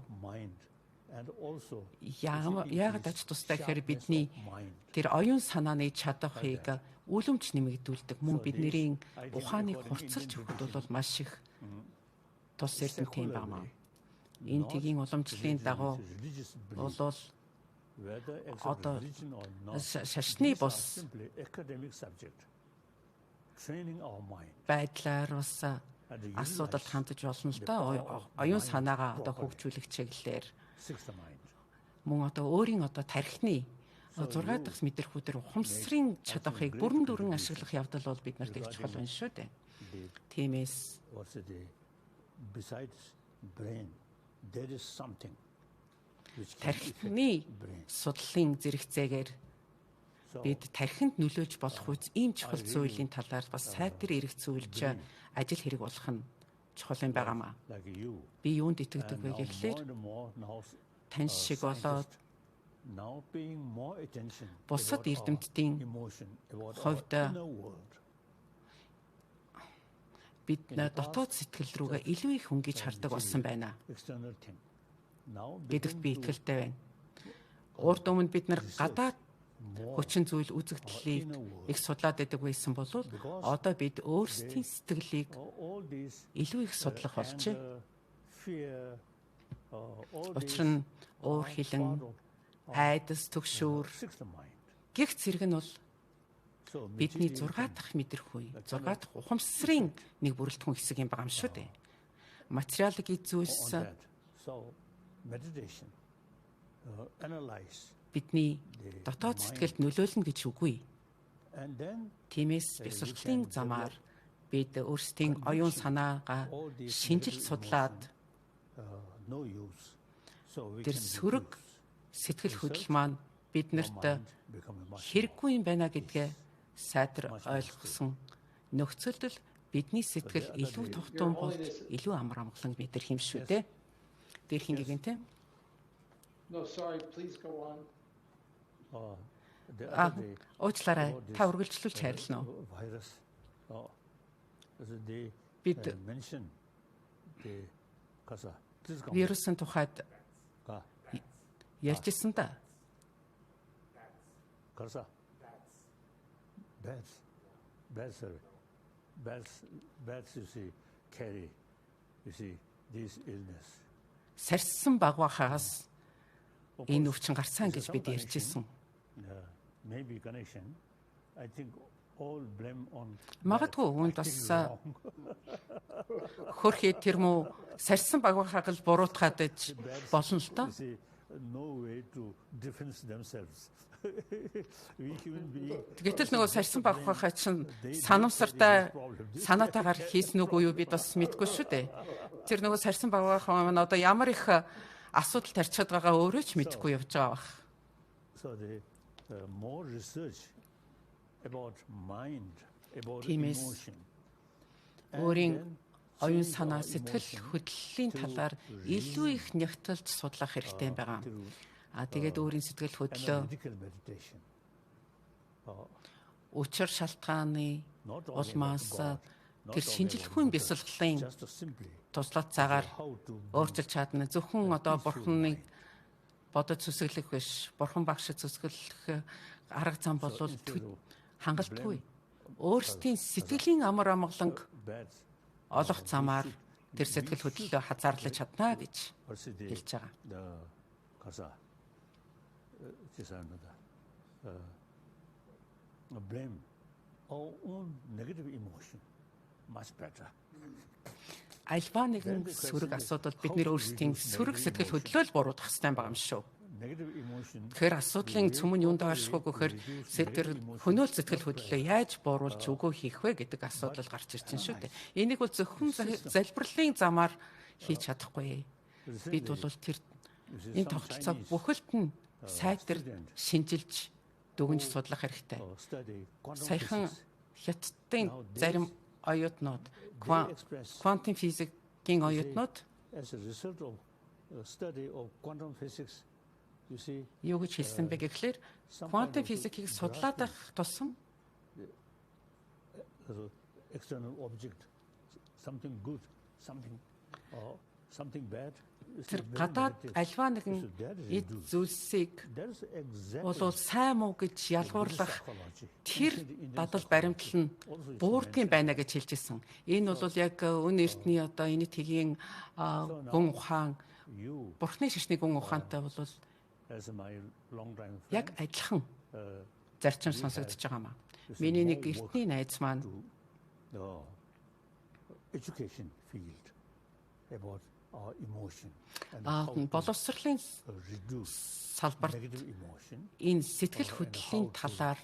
Яагаад ач тустай гэхээр бидний тэр оюун санааны чадварыг үлэмж нэмэгдүүлдэг мөн бидний ухааныг хурцлж өгөхөд бол маш их тус эрдэмтэй юм байна. Энэтхэгийн уламжлалын дагуу бол одоо шашны бос байдлаар бас асуудалд хандж болно л доо. Оюун санаагаа одоо хөгжүүлэх чиглэлээр мөн одоо өөрийн одоо тархины 6 дахь мэдрэхүүдээр ухамсарын чадварыг бүрэн дүрэн ашиглах явдал бол бид нарт их чухал байна шүү дээ. Тиймээс тархины судлалын зэрэгцээгээр бид тархинд нөлөөлж болох үз ийм чухал зүйлийн талаар бас сайтар эргэцүүлж ажил хэрэг болох нь чухал юм байгаамаа. Би юунд итгэдэг вэ гэхлээр тань шиг болоод бусад эрдэмтдийн хувьд бид дотоод сэтгэл рүүгээ илүү их хөнгөж хардаг болсон байна гэдэгт би итгэлтэй байна. Урд өмнө бид нар гадаад хүчин зүйл үзэгдлийг их судлаад байдаг байсан бол одоо бид өөрсдийн сэтгэлийг илүү их судлах болжээ. Учир нь уур хилэн, айдас, төгшөөр гих зэрэг нь бол бидний 6 дахь мэдрэхүй, 6 дахь ухамсарын нэг бүрэлдэхүүн хэсэг юм байгаа юм шүү дээ. Материалын зүйлс бидний дотоод сэтгэлд нөлөөлнө гэж үгүй. Тиймээс бясалгалын замаар бид өөрсдийн оюун санаагаа шинжилж судлаад тэр сөрөг сэтгэл хөдлөл маань биднэрт хэрэггүй юм байна гэдгээ сайтар ойлгосон нөхцөлд бидний сэтгэл илүү тогтун болж илүү амар амгалан мэдэрх юм шүү дээ. Дээрхийн Гэгээнтэн. No, sorry, please go on. Уучлаарай. Та үргэлжлүүлж харилна уу? Бид вирусын тухайд ярьжсэн да. Сарсан багвахаас энэ өвчин гарсан гэж бид ярьжсэн. Магадгүй үүнд бас хөрхий тэр муу сарсан багвахаг л буруутгаад иж болно л доо. Гэтэл нөгөө сарсан багвахаа чинь санамсартай санаатаагаар хийсэн үгүй юу бид бас мэдгүй шүү дээ. Тэр нөгөө сарсан багвахаа маань одоо ямар их асуудал тарьчихад байгаа өөрөө ч мэдэхгүй явж байгаа бах. Тиймээс өөрийн оюун санаа сэтгэл хөдлөлийн талаар илүү их нягтлж судлах хэрэгтэй байгаа. Тэгээд өөрийн сэтгэл хөдлөлөө учир шалтгааны улмаас тэр шинжлэхүүн бясалгалын туслах цагаар өөрчилж чадна. Зөвхөн одоо бурханыг бодож сүсгэлэх биш, бурхан багшид сүсгэлэх арга зам бол хангалтгүй. Өөрсдийн сэтгэлийн амар амгаланг олох замаар тэр сэтгэл хөдлөлөө хазаарлаж чадна гэж хэлж байгаа. альва нэгэн сөрөг асуудал бидний өөрсдийн сөрөг сэтгэл хөдлөл буруудах хэрэгтэй байгаа юм шүү. Тэгэхээр асуудлын цөмөн юунд оршихуй гэхээр сэдвэр хөнөөл сэтгэл хөдлөлөө яаж бууруулж өгөө хийх вэ гэдэг асуудал гарч ирж байна шүү дээ. Энийг бол зөвхөн залбирлын замаар хийж чадахгүй. Бид бол тэр энэ тогтолцоо бүхэлд нь сайтар шинжилж дүгнж судлах хэрэгтэй. Саяхан хятадын зарим оюутнууд квантын физикийн оюутнууд юу гэж хэлсэн бэ гэхээр квантын физикийг судлаад байх тусам external object, something good, something bad. Тэр гадаад альва нэгэн эд зүйлсийг болов сайн муу гэж ялгуурлах тэр дадал баримтлал нь буурдгийн байна гэж хэлж ирсэн. Энэ бол яг өн эртний одоо Энэтхэгийн гүн ухаан, бурхны шишний гүн ухаантай бол яг адилхан зарчим сонсогдож байгаа маа. Миний нэг эртний найз маань education field about our emotion. Боловсролын салбарт энэ сэтгэл хөдлөлийн талаар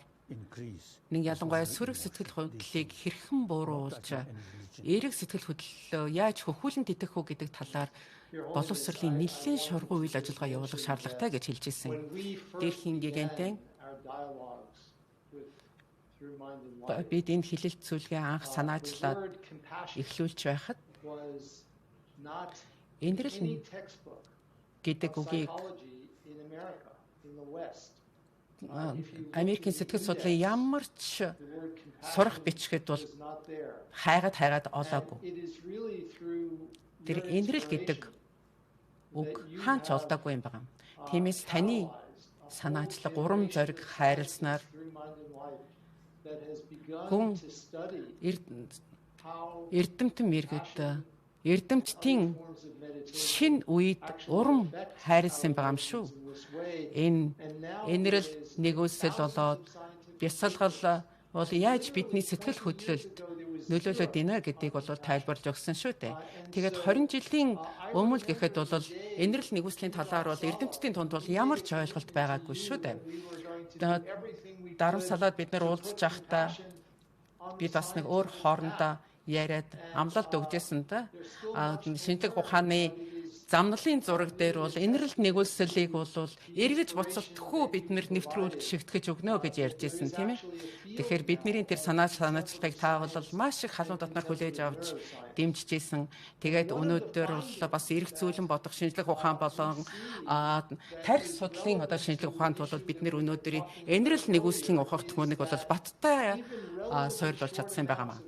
нэг ялангуяа сөрөг сэтгэл хөдлөлийг хэрхэн бууруулж эерэг сэтгэл хөдлөлөө яаж хөхүүлэн тэтгэх үү гэдэг талаар боловсролын нэлээд шургуун үйл ажиллагаа явуулах шаардлагатай гэж хэлж ирсэн. Дээрхийн Гэгээнтэн бид энэ хэлэлцүүлгээ анх санаачлаад эхлүүлж байхад энэрэл гэдэг үгийг Америкийн сэтгэл судлалын ямар ч сурах бичгэд бол хайгаад олоогүй. Тэр энэрэл гэдэг үг хаач олдоогүй юм байна. Тиймээс таны санаачлаг урам зориг хайрласнаар хүн эрдэмтэн мэргэд эрдэмтдийн шин үед урам хайрлсан байгаа юм шүү. Энэ энэрэл нэгүсэл болоод бясалгал бол яаж бидний сэтгэл хөдлөлд нөлөөлөд байна гэдгийг бол тайлбарлаж өгсөн шүү дээ. Тэгээд 20 жилийн өмнө гэхэд бол энэрэл нэгүслийн талаар бол эрдэмтдийн тунд бол ямар ч ойлголт байгаагүй шүү дээ. Дарамсалаад бид нар уулзж байхдаа бид бас нэг өөр хоорондоо яриад амлалт өгжсэн та шинжлэх ухааны замналын зураг дээр бол энэрэлт нэгүүлсэлийг бол эргэж буцалтгүй бид нэвтрүүлж шигтгэж өгнө гэж ярьжсэн тийм ээ. Тэгэхээр бидний тэр санаачлагыг та бол маш их халуун дотноор хүлээж авч дэмжижсэн. Тэгээд өнөөдөр бол бас эргцүүлэн бодох шинжлэх ухаан болон тарих судлалын одоо шинжлэх ухаанд бол бид нэр өнөөдрийн энэрэл нэгүүлслийн ухах түмнийг бол баттай сойрлуулж чадсан байгаамаа.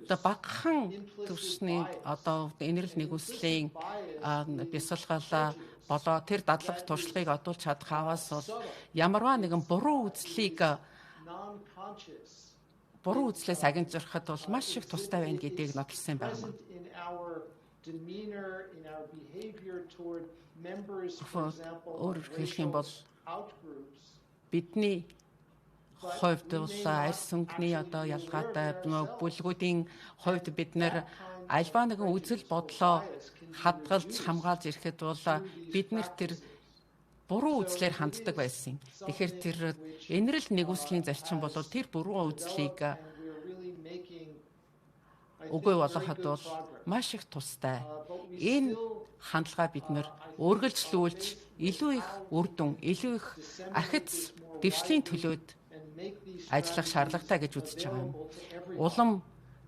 Багахан төвшний одоо энэрэл нэгүслийн бясалгалаа болоо тэр дадлах туршлагыг одуулж чадах аваас бол ямарваа нэгэн буруу үзлээс агенжрахад бол маш их тустай байна гэдгийг нотлсон байна. Өөрөөр хэлэх юм бол бидний хувьд бол арьс өнгөний одоо ялгаатай бүлгүүдийн хувьд бид нэр альва нэгэн үзэл бодлоо хадгалж хамгаалж ирэхэд бол бид нэр тэр буруу үзлээр ханддаг байсан. Тэгэхээр тэр энэрэл нэгүслийн зарчим бол тэр буруу үзлийг үгүй болгоход бол маш их тустай. Энэ хандлага бид нэр үргэлжлүүлж илүү их үр дүн, илүү их ахиц дэвшлийн төлөөд ажиллах шаардлагатай гэж үзэж байгаа юм. Улам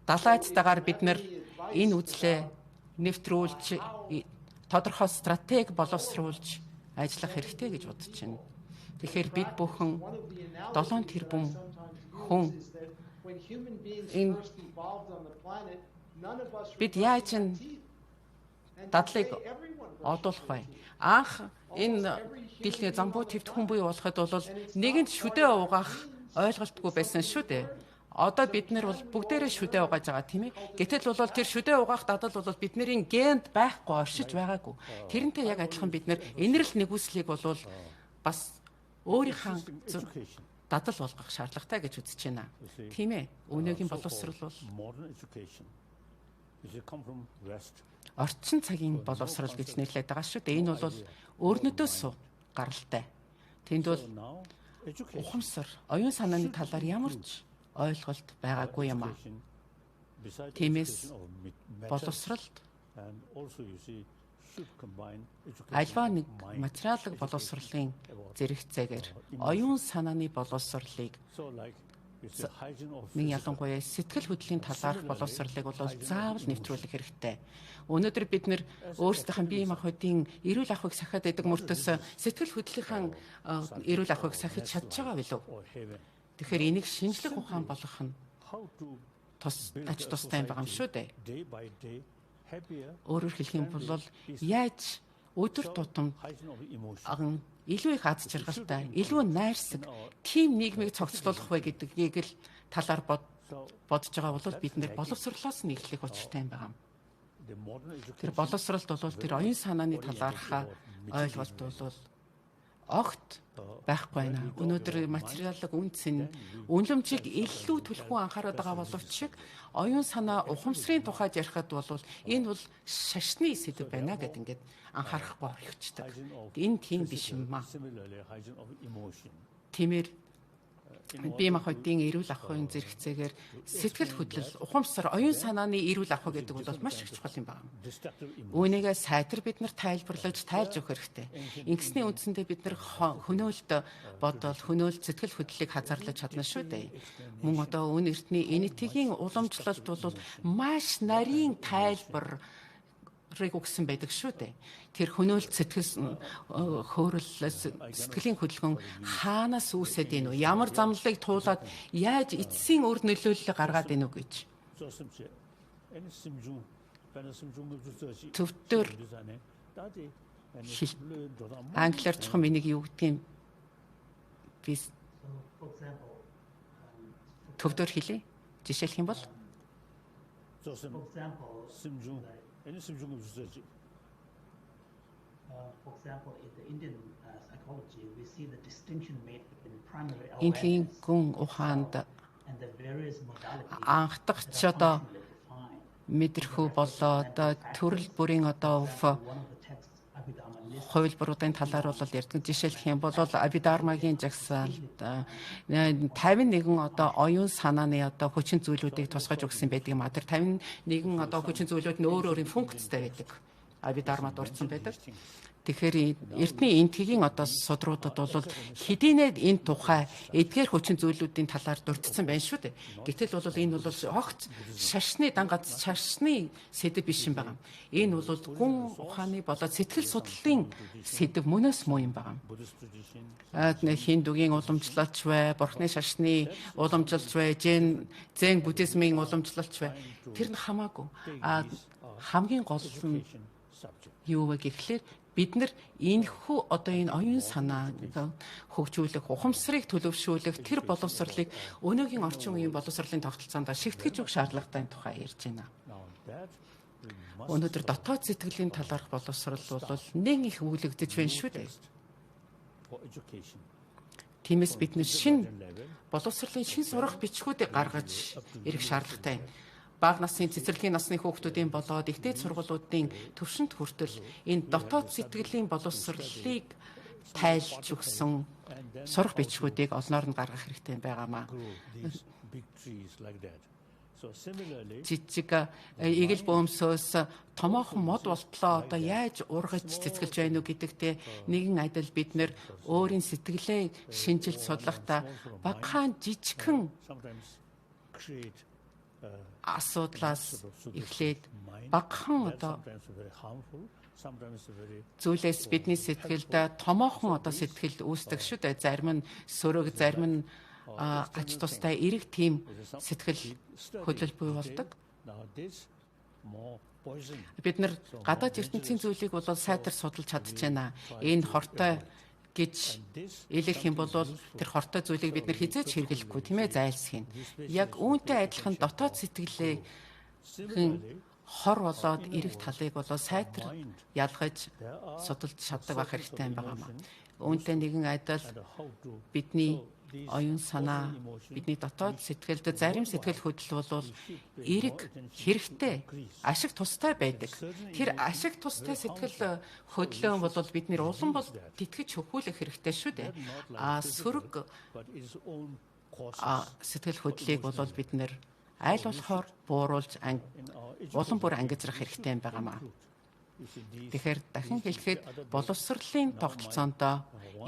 далайцтайгаар бид нэр энэ үзлээ нэвтрүүлж тодорхой стратеги боловсруулж ажиллах хэрэгтэй гэж бодож байна. Тэгэхээр бид бүхэн 7 тэрбум хүн энэ бид яаж энэ дадлыг одуулах вэ? Анх энэ дэлхийн замбуу твт хүн бий болоход бол нэгэнд шүдэ угаах ойлголтгүй байсан шүү дээ. Одоо бид нар бол бүгдээрээ шүдэ угааж байгаа тийм ээ. Гэтэл бол тэр шүдэ угаах дадал бол бидний генд байхгүй оршиж байгаагүй. Тэрнтэй яг адилхан бид нар энэрэл нэгүслийг бол бас өөрийнхөө дадал болгох шаардлагатай гэж үзэж байна. Тийм ээ. Өнөөгийн боловсрол бол орчин цагийн боловсрол гэж нэрлэдэг байгаа шүү дээ. Энэ бол өөрнөдөөс гаралтай. Тэнд бол ухамсар, оюун санааны талаар ямар ч ойлголт байгаагүй юм аа. Тиймээс боловсролд альва нэг материалын боловсролын зэрэгцээгээр оюун санааны боловсролыг нэг ялангуяа сэтгэл хөдлөлийн талаарх боловсролыг бол заавал нэвтрүүлэх хэрэгтэй. Өнөөдөр бид нэр өөрсдийнх нь бие махбодын эрүүл ахуйг сахиад байдаг мөртөөс сэтгэл хөдлөлийн эрүүл ахуйг сахиж чадж байгаа билүү? Тэгэхээр энийг шинжлэх ухаан болгох нь аж тустай юм байгаа юм шүү дээ. Өөрөөр хэлэх юм бол яаж өдөр тутам илүү их аз жаргалтай, илүү найрсаг тийм нийгмийг цогцлуулах вэ гэдгийг л талаар бодож байгаа бол бид нэр боловсрлоос нь эхлэх учиртай юм байна. Тэр боловсролд бол тэр оюун санааны талаархаа ойлголт бол огт байхгүй байна. Өнөөдөр материалын үнцэн үнэлэмжийг илүү түлхүү анхаарал байгаа боловч оюун санаа ухамсарын тухайд ярихад бол энэ бол шашны сэдв байна гэд ингээд анхаарахгүй орхичдаг. Энэ тийм биш юм аа. Тиймэр бие махбодын эрүүл ахуйн зэрэгцээгээр сэтгэл хөдлөл, ухамсар, оюун санааны эрүүл ахуй гэдэг бол маш их чухал юм байна. Үүнийгээ сайтар бид нар тайлбарлаж тайлж өгөх хэрэгтэй. Ингэсний үндсэндээ бид нар хөнөөлт бодол, хөнөөлт сэтгэл хөдлөлийг хазаарлаж чадна шүү дээ. Мөн одоо өн эртний Энэтхэгийн уламжлалт бол маш нарийн тайлбар өгсөн байдаг шүү дээ. Тэр хөнөөлт сэтгэл сэтгэлийн хөдөлгөөн хаанаас үүсээд ийн үү? Ямар замлалыг туулаад яаж эцсийн үр нөлөөллийг гаргаад ийн үү гэж. Төвдөр англиар чухам энийг юу гэдэг юм? Би төвдөр хэлье. Жишээлх юм бол for example, in the Indian psychology, we see the distinction made between primary Энэтхэгийн гүн ухаанд and the various modalities. Анхдагч одоо мэдрэхүү болоод төрөл бүрийн одоо хувилбаруудын талаар бол ярьдаг. Жишээлх юм бол Абидармагийн жагсаалт 51 одоо оюун санааны одоо хүчин зүйлүүдийг тусгаж өгсөн байдаг юм а. Тэр 51 одоо хүчин зүйлүүд нь өөр өөрийн функцтэй байдаг. Абидармад урдсан байдаг. Тэгэхээр эртний энэтхэгийн одоо судруудад бол хэдийнэ энэ тухай эдгээр хүчин зүйлүүдийн талаар дурдсан байна шүү дээ. Гэтэл бол энэ бол огт шашны дангац шашны сэдв биш юм байна. Энэ бол гүн ухааны болоод сэтгэл судлалын сэдв мөнөөс муу юм байна. Хиндугийн уламжлалч бай, бурхны шашны уламжлалч бай, зэн буддизмын уламжлалч бай. Тэр нь хамаагүй. Хамгийн гол нь юу вэ гэхлээр бид нар энэхүү одоо энэ оюун санааг хөгжүүлэх, ухамсарыг төлөвшүүлэх тэр боловсролыг өнөөгийн орчин үеийн боловсролын тогтолцоонд шигтгэж өгөх шаардлагатай тухай ярьж байна. Өнөөдөр дотоод сэтгэлийн талаарх боловсрол бол нэг их үйлэгдэж байна шүү дээ. Тиймээс бид нар шинэ боловсролын шинэ сурах бичгүүдийг гаргаж ирэх шаардлагатай байна. Бага насны цэцэрлэгийн насны хүүхдүүдийн болоод ихтэй сургуулиудын төвшөнд хүртэл энэ дотоод сэтгэлийн боловсролыг тайлж өгсөн сурах бичгүүдийг олноор нь гаргах хэрэгтэй байгаамаа. Жижиг игэл бөөмсөөс томоохон мод болтлоо одоо яаж ургаж цэцгэлж байна уу гэдэгтээ нэгэн адил бид нэр өөрийн сэтгэлээ шинжилж судлахдаа багахан жижигхэн асуудлаас эхлээд багахан одоо зүйлээс бидний сэтгэлд томоохон одоо сэтгэл үүсдэг шүү дээ. Зарим нь сөрөг, зарим нь ач тустай эрэг тийм сэтгэл хөдлөл буй болдог. Бид нар гадаад ертөнцийн зүйлийг бол сайтар судалж чадчихна. Энэ хортой гэж илэрх юм бол тэр хортой зүйлийг бид нар хизээч хэрэглэхгүй тийм ээ зайлсхийм. Яг үүнтэй адилхан дотоод сэтгэлээ хор болоод эрэг талыг бол сайтар ялгаж судалж чаддаг байх хэрэгтэй юм байна. Үүнтэй нэгэн адил бидний оюун санаа, бидний дотоод сэтгэлд зарим сэтгэл хөдлөл бол эрг хэрэгтэй, ашиг тустай байдаг. Тэр ашиг тустай сэтгэл хөдлөн бол бидний улам бол тэтгэж хөхүүлэх хэрэгтэй шүү дээ. Сөрөг сэтгэл хөдлөлийг бол бид нэр аль болохоор бууруулж улам бүр ангижрах хэрэгтэй юм байнамаа. Тэгэхээр дахин хэлэхэд боловсролын тогтолцоонд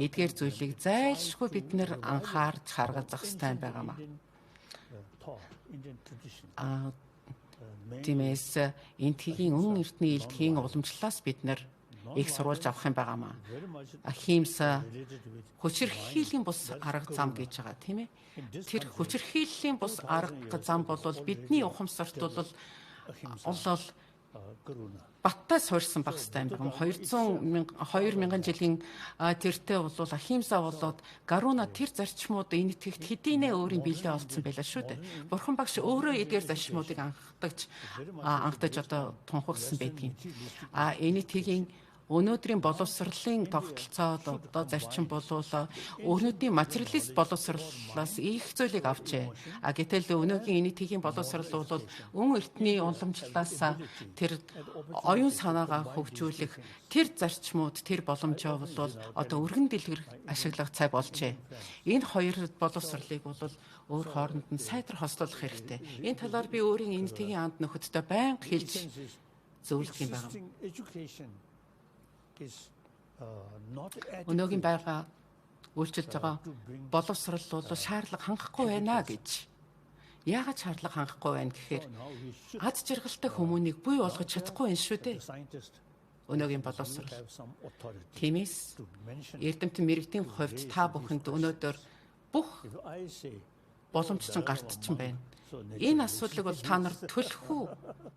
эдгээр зүйлийг зайлшгүй бид нэр анхаарч харгалзах хэрэгтэй юм байнамаа. Тиймээс Энэтхэгийн өмнө эртний элдхийн уламжлалаас бид нэр их сурвалж авах юм байнамаа. Химс хүчирхийллийн бус арга зам гэж байгаа тийм ээ. Тэр хүчирхийллийн бус арга зам бол бидний ухамсарт бол баттай суурьсан байх хэрэгтэй юм байна. 2000 жилийн тэртээ бол ахимса болоод гаруна тэр зарчмууд энэтхэгт хэдийнэ өөрийн биелээ олцсон байлаа шүү дээ. Бурхан багш өөрөө эдгээр зарчмуудыг анхдаж одоо тунхагсан байдгийг. Энэтхэгийн өнөөдрийн боловсролын тогтолцоод одоо зарчим болвол өнөөдрийн материалист боловсролоос их зүйлийг авчээ. Гэтэл өнөөгийн Энэтхэгийн боловсрол бол өн эртний уламжлалаас тэр оюун санаагаа хөгжүүлэх тэр зарчмууд, тэр боломжоо бол одоо өргөн дэлгэр ашиглах цай болжээ. Энэ хоёр боловсролыг бол өөр хооронд нь сайтар хослуулах хэрэгтэй. Энэ талаар би өөрийн Энэтхэгийн анд нөхөдтэй байнга хэлж зөвлөх юм байна. Өнөөгийн байга үйлчилж байгаа боловсрол бол шаардлага хангахгүй байна гэж. Яагаад шаардлага хангахгүй байна гэхээр аз жаргалтай хүмүүнийг буй болгож чадахгүй юм шүү дээ. Өнөөгийн боловсрол. Тиймээс эрдэмтэн мэрэгдийн хувьд та бүхэнд өнөөдөр бүх боломж чинь гартчин байна. Энэ асуудлыг бол та нар төлхөө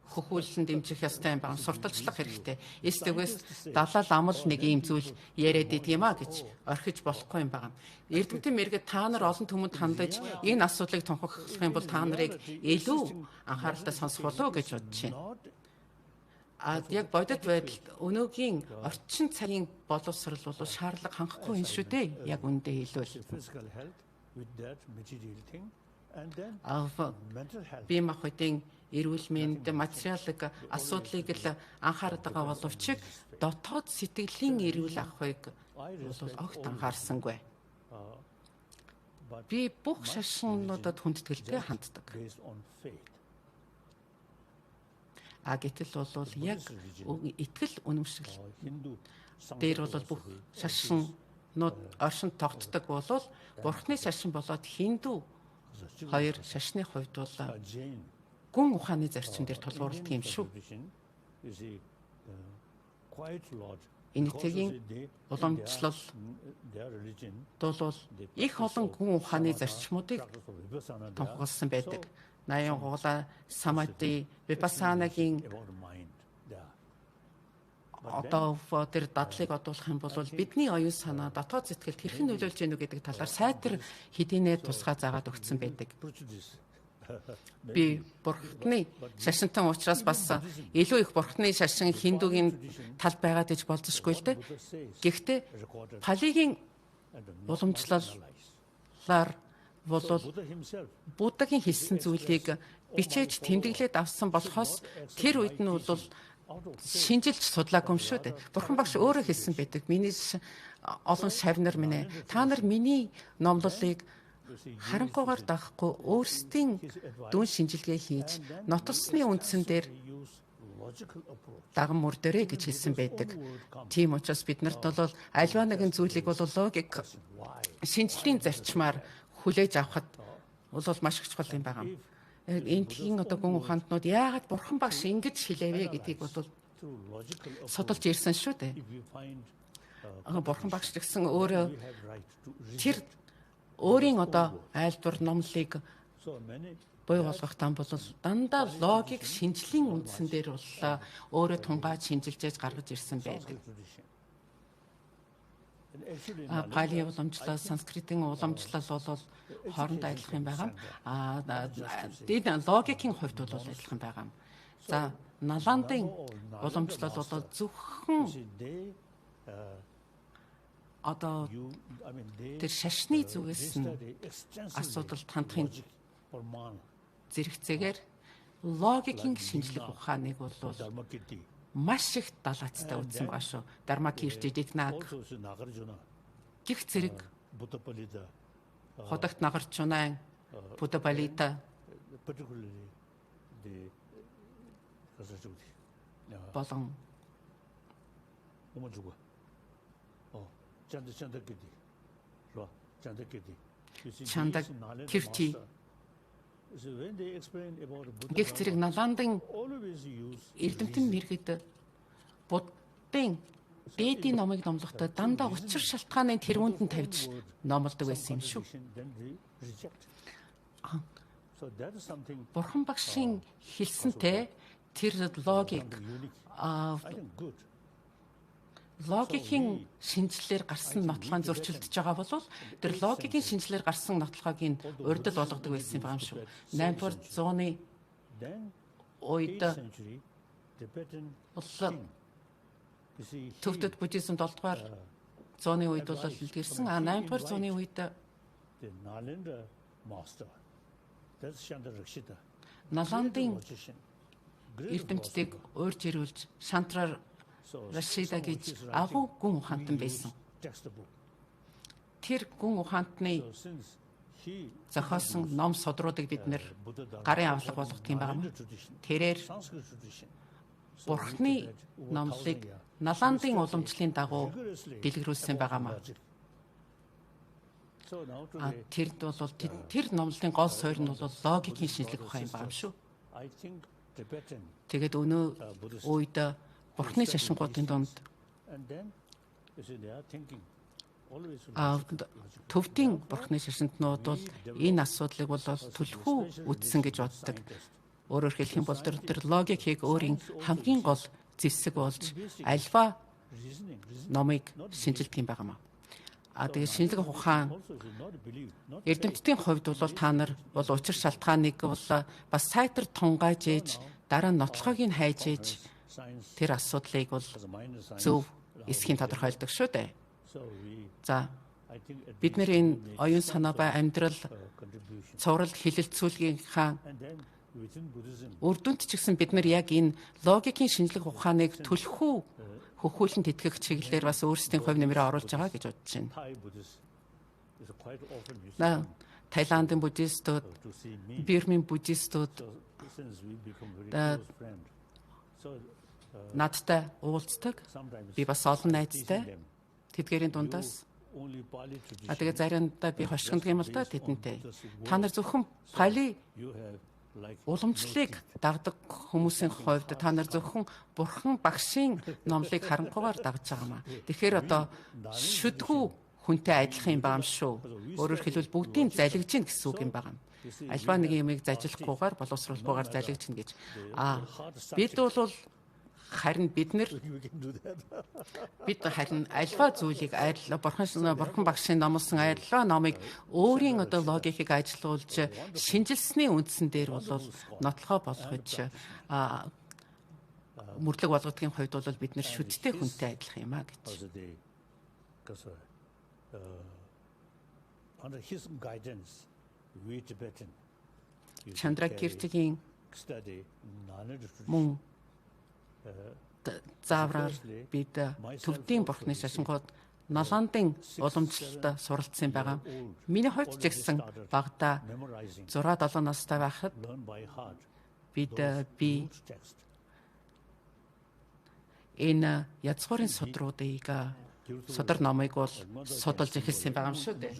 хөхүүлэн дэмжих ёстой юм байна. Сурталчлах хэрэгтэй. Эсвэл Далай Лам л нэг ийм зүйл яриад идэм гэж орхиж болохгүй юм байна. Эрдэмтэн мэргэд та нар олон түмэнд хандаж энэ асуудлыг тунхаглах юм бол та нарыг илүү анхааралтай сонсох болов гэж бодож байна. Яг бодит байдалд өнөөгийн орчин цагийн боловсрол бол шаардлага хангахгүй юм шүү дээ. Яг үндэ хэлвэл. Бие махбодын эрүүл мэнд, материалын асуудлыг л анхаардаг байгаа боловч дотоод сэтгэлийн эрүүл авахыг бол огт анхаарсангүй. Би бүх шашнуудад хүндэтгэлтэй ханддаг. Гэтэл бол яг итгэл үнэмшил дээр бол бүх шашнууд оршин тогтдог бол Бурхны шашин болоод хиндүү хоёр шашны хувьд бол гүн ухааны зарчим дээр тулгуурладаг юм шүү. Энэтхэгийн уламжлал бол их олон гүн ухааны зарчмуудыг тунхагласан байдаг. Наян гула самати випассанагийн одоо тэр дадлыг одуулах юм бол бидний оюун санаа дотоод сэтгэлд хэрхэн нөлөөлж гэнэ гэдэг талаар сайтар хэдийнэ тусгай заагаад өгсөн байдаг. Би Бурхны шашинтан учраас бас илүү их Бурхны шашин хиндүүгийн тал байгаад иж болзошгүй л дээ. Гэхдээ Палигийн уламжлалаар бол Буддагийн хэлсэн зүйлийг бичээж тэмдэглээд авсан болохоос тэр үед нь бол шинжилж судлаагүй юм шүү дээ. Бурхан багш өөрөө хэлсэн байдаг. Миний олон шавнар минь ээ. Та нар миний номлолыг харанхуйгаар даахгүй өөрсдийн дүн шинжилгээ хийж нотолсны үндсэн дээр даган мөрдөрэй гэж хэлсэн байдаг. Тийм учраас бид нарт бол альва нэгэн зүйлийг бол логик шинжлэлийн зарчмаар хүлээж авахд бол маш их чухал юм байна. Энэтхэгийн одоо гүн ухаантнууд яагаад Бурхан багш ингэж хэлээвэ гэдгийг бол судалж ирсэн шүү дээ. Бурхан багш гэсэн өөрөө тэр өөрийн одоо айлдвар номлыг бой болгох там бол дандаа логик шинжлэлийн үндсэн дээр бол өөрөө тунгааж шинжилжээж гаргаж ирсэн байдаг. Пали уламжлал, санскритын уламжлал бол хоорондоо адилхан юм байгаа. Дэд логикийн хувьд бол адилхан байгаа. За, Наландын уламжлал бол зөвхөн одоо тэр шашны зүгээс нь асуудалд хандахын зэрэгцээгээр логикийн шинжлэх ухааныг бол маш их далаацтай үзсэн байгаа шүү. Ричи Дэвидсонтой гих зэрэг ходогт нагарчунаа Будапалита болон чандаг кирти гих зэрэг наландын эрдэмтэн мэргэд буддын дээдийн номыг номлохдоо дандаа учир шалтгааныг тэрүүнд нь тавьж номлодог байсан юм шүү. Бурхан багшийн хэлсэнтэй тэр логикийн шинжлэлээр гарсан нотлохын зөрчилдөж байгаа бол тэр логикийн шинжлэлээр гарсан нотлохыг нь урьдл болгодог байсан юм шүү. 8-р зууны үед төвдөд буддизм 7-р зууны үед бол илэрсэн. 8-р зууны үед Наландын эрдэмтдийг уурж ирүүлж Шантрар Рашида гэж агуу гүн ухаантан байсан. Тэр гүн ухаантны зохиосон ном содруудыг бид нэр гарын авлага болгох юм байна. Тэрээр Бурхны номлыг Наландын уламжлалын дагуу дэлгэрүүлсэн байгаамаа. Тэр бол тэр номлолын гол суурь нь бол логикийн шинжлэх ухаан юм байна шүү. Тэгээд өнөө үед Бурхны шашингуудын донд төвдийн Бурхны шашинтнууд бол энэ асуудлыг бол түлхүү үтсэн гэж боддог. Өөрөөр хэлэх юм бол тэр логикийг өөрийн хамгийн гол зэвсэг болж альва номыг шинжилдэг юм байгаамаа. Тэгээд шинжлэх ухаан эрдэмтдийн хувьд бол та нар бол учир шалтгааныг бол бас сайтар тунгааж ээж дараа нь нотлохыг нь хайж ээж тэр асуудлыг бол зөв эсхийн тодорхойлдог шүү дээ. За бид нэр энэ оюун санаа ба амьдрал цуврал хэлэлцүүлгийнхаа үр дүнд ч гэсэн бид нар яг энэ логикийн шинжлэх ухааныг түлхүү хөхүүлэн тэтгэх чиглэлээр бас өөрсдийн хувь нэмрээ оруулж байгаа гэж бодож байна. Таиландын буддистууд, Бирмийн буддистууд надтай уулздаг. Би бас олон найзтай. Тэдгээрийн дундаас тэгээд заримдаа би хошигддаг юм л да тэдэнтэй. Та нар зөвхөн пали уламжлалыг дагдаг хүмүүсийн хувьд та нар зөвхөн Бурхан багшийн номлыг харанхуйгаар дагж байгаамаа. Тэгэхээр одоо шүдгүү хүнтэй адилхан юм байна шүү. Өөрөөр хэлбэл бүгдийг залгиж гин гэсэн үг юм байна. Альва нэг юмыг зажлахгүйгээр боловсруулахгүйгээр залгиж гин гэж. Бид бол харин бид харин альва зүйлийг Бурхан багшийн номлосон альва номыг өөрийн одоо логикийг ажилуулж шинжилсэний үндсэн дээр бол нотлохоо болгож мөрлөг болгодгийн хувьд бол бид нэр шүдтэй хүнтэй адилхан юм а гэж. Чандракиртигийн мөн заавраар бид төвдийн Бурхны шашингууд Наландын уламжлалд суралцсан байгаа. Миний хувьд ч гэсэн багада 6-7 настай байхад би энэ язгуурын судруудыг судар номыг бол судалж эхэлсэн байгаа юм шүү дээ.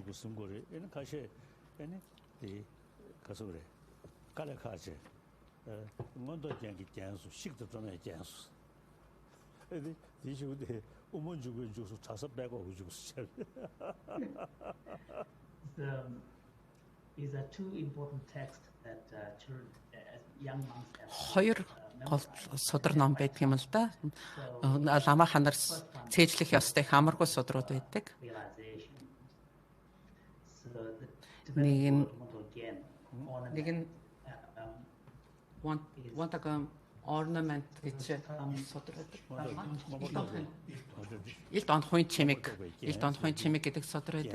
These are two important texts that children, young monks have. Хоёр гол судар ном байдаг юм л да. Лама ханарс цээжлэх ёстой хамаргүй судрууд байдаг. Нэг нь ornament гэж содроод илт онхын чимэг гэдэг содроод.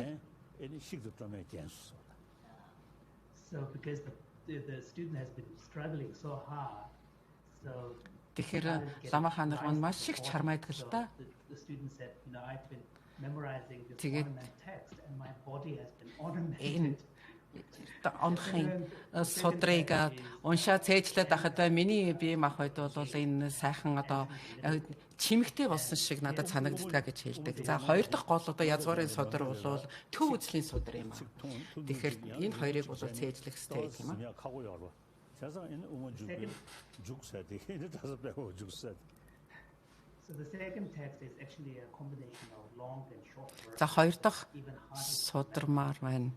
So because the student has been struggling so hard, so тэгэхээр ламаха нарган маш их чармайдаг л та. The student said, I've been memorizing this ornament text and my body has been ornamented. Онхын содрыг уншаад цээжлээд байхад миний бие махбод бол энэ сайхан одоо чимэгтэй болсон шиг надад санагддаг гэж хэлдэг. За хоёр дахь гол одоо язгуурын содөр бол төв үзлийн содөр юм аа. Тэгэхээр энэ хоёрыг бол цээжлэх хэрэгтэй гэх юм аа. So the second text is actually a combination of long and short verses. За хоёр дахь судрмаар байна.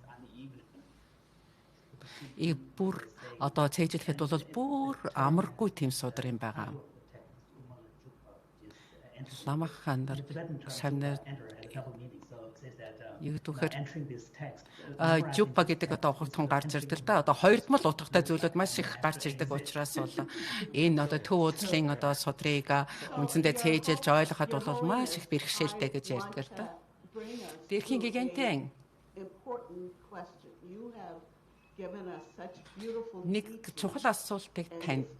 Бүр одоо цээжлэхэд бол бүр амаргүй тийм судар юм байгаа. Ламаха нар шавнаар югдөхөр жупа гэдэг одоо ухагтхан гарч ирдэг л да. Одоо хоёрдмол утгатай зүйлүүд маш их гарч ирдэг учраас бол энэ одоо төв үзлийн одоо судрыг үндсэндээ цээжилж ойлгоход бол маш их бэрхшээлтэй гэж ярьдаг л да. Дээрхийн Гэгээнтэн нэг чухал асуултыг танд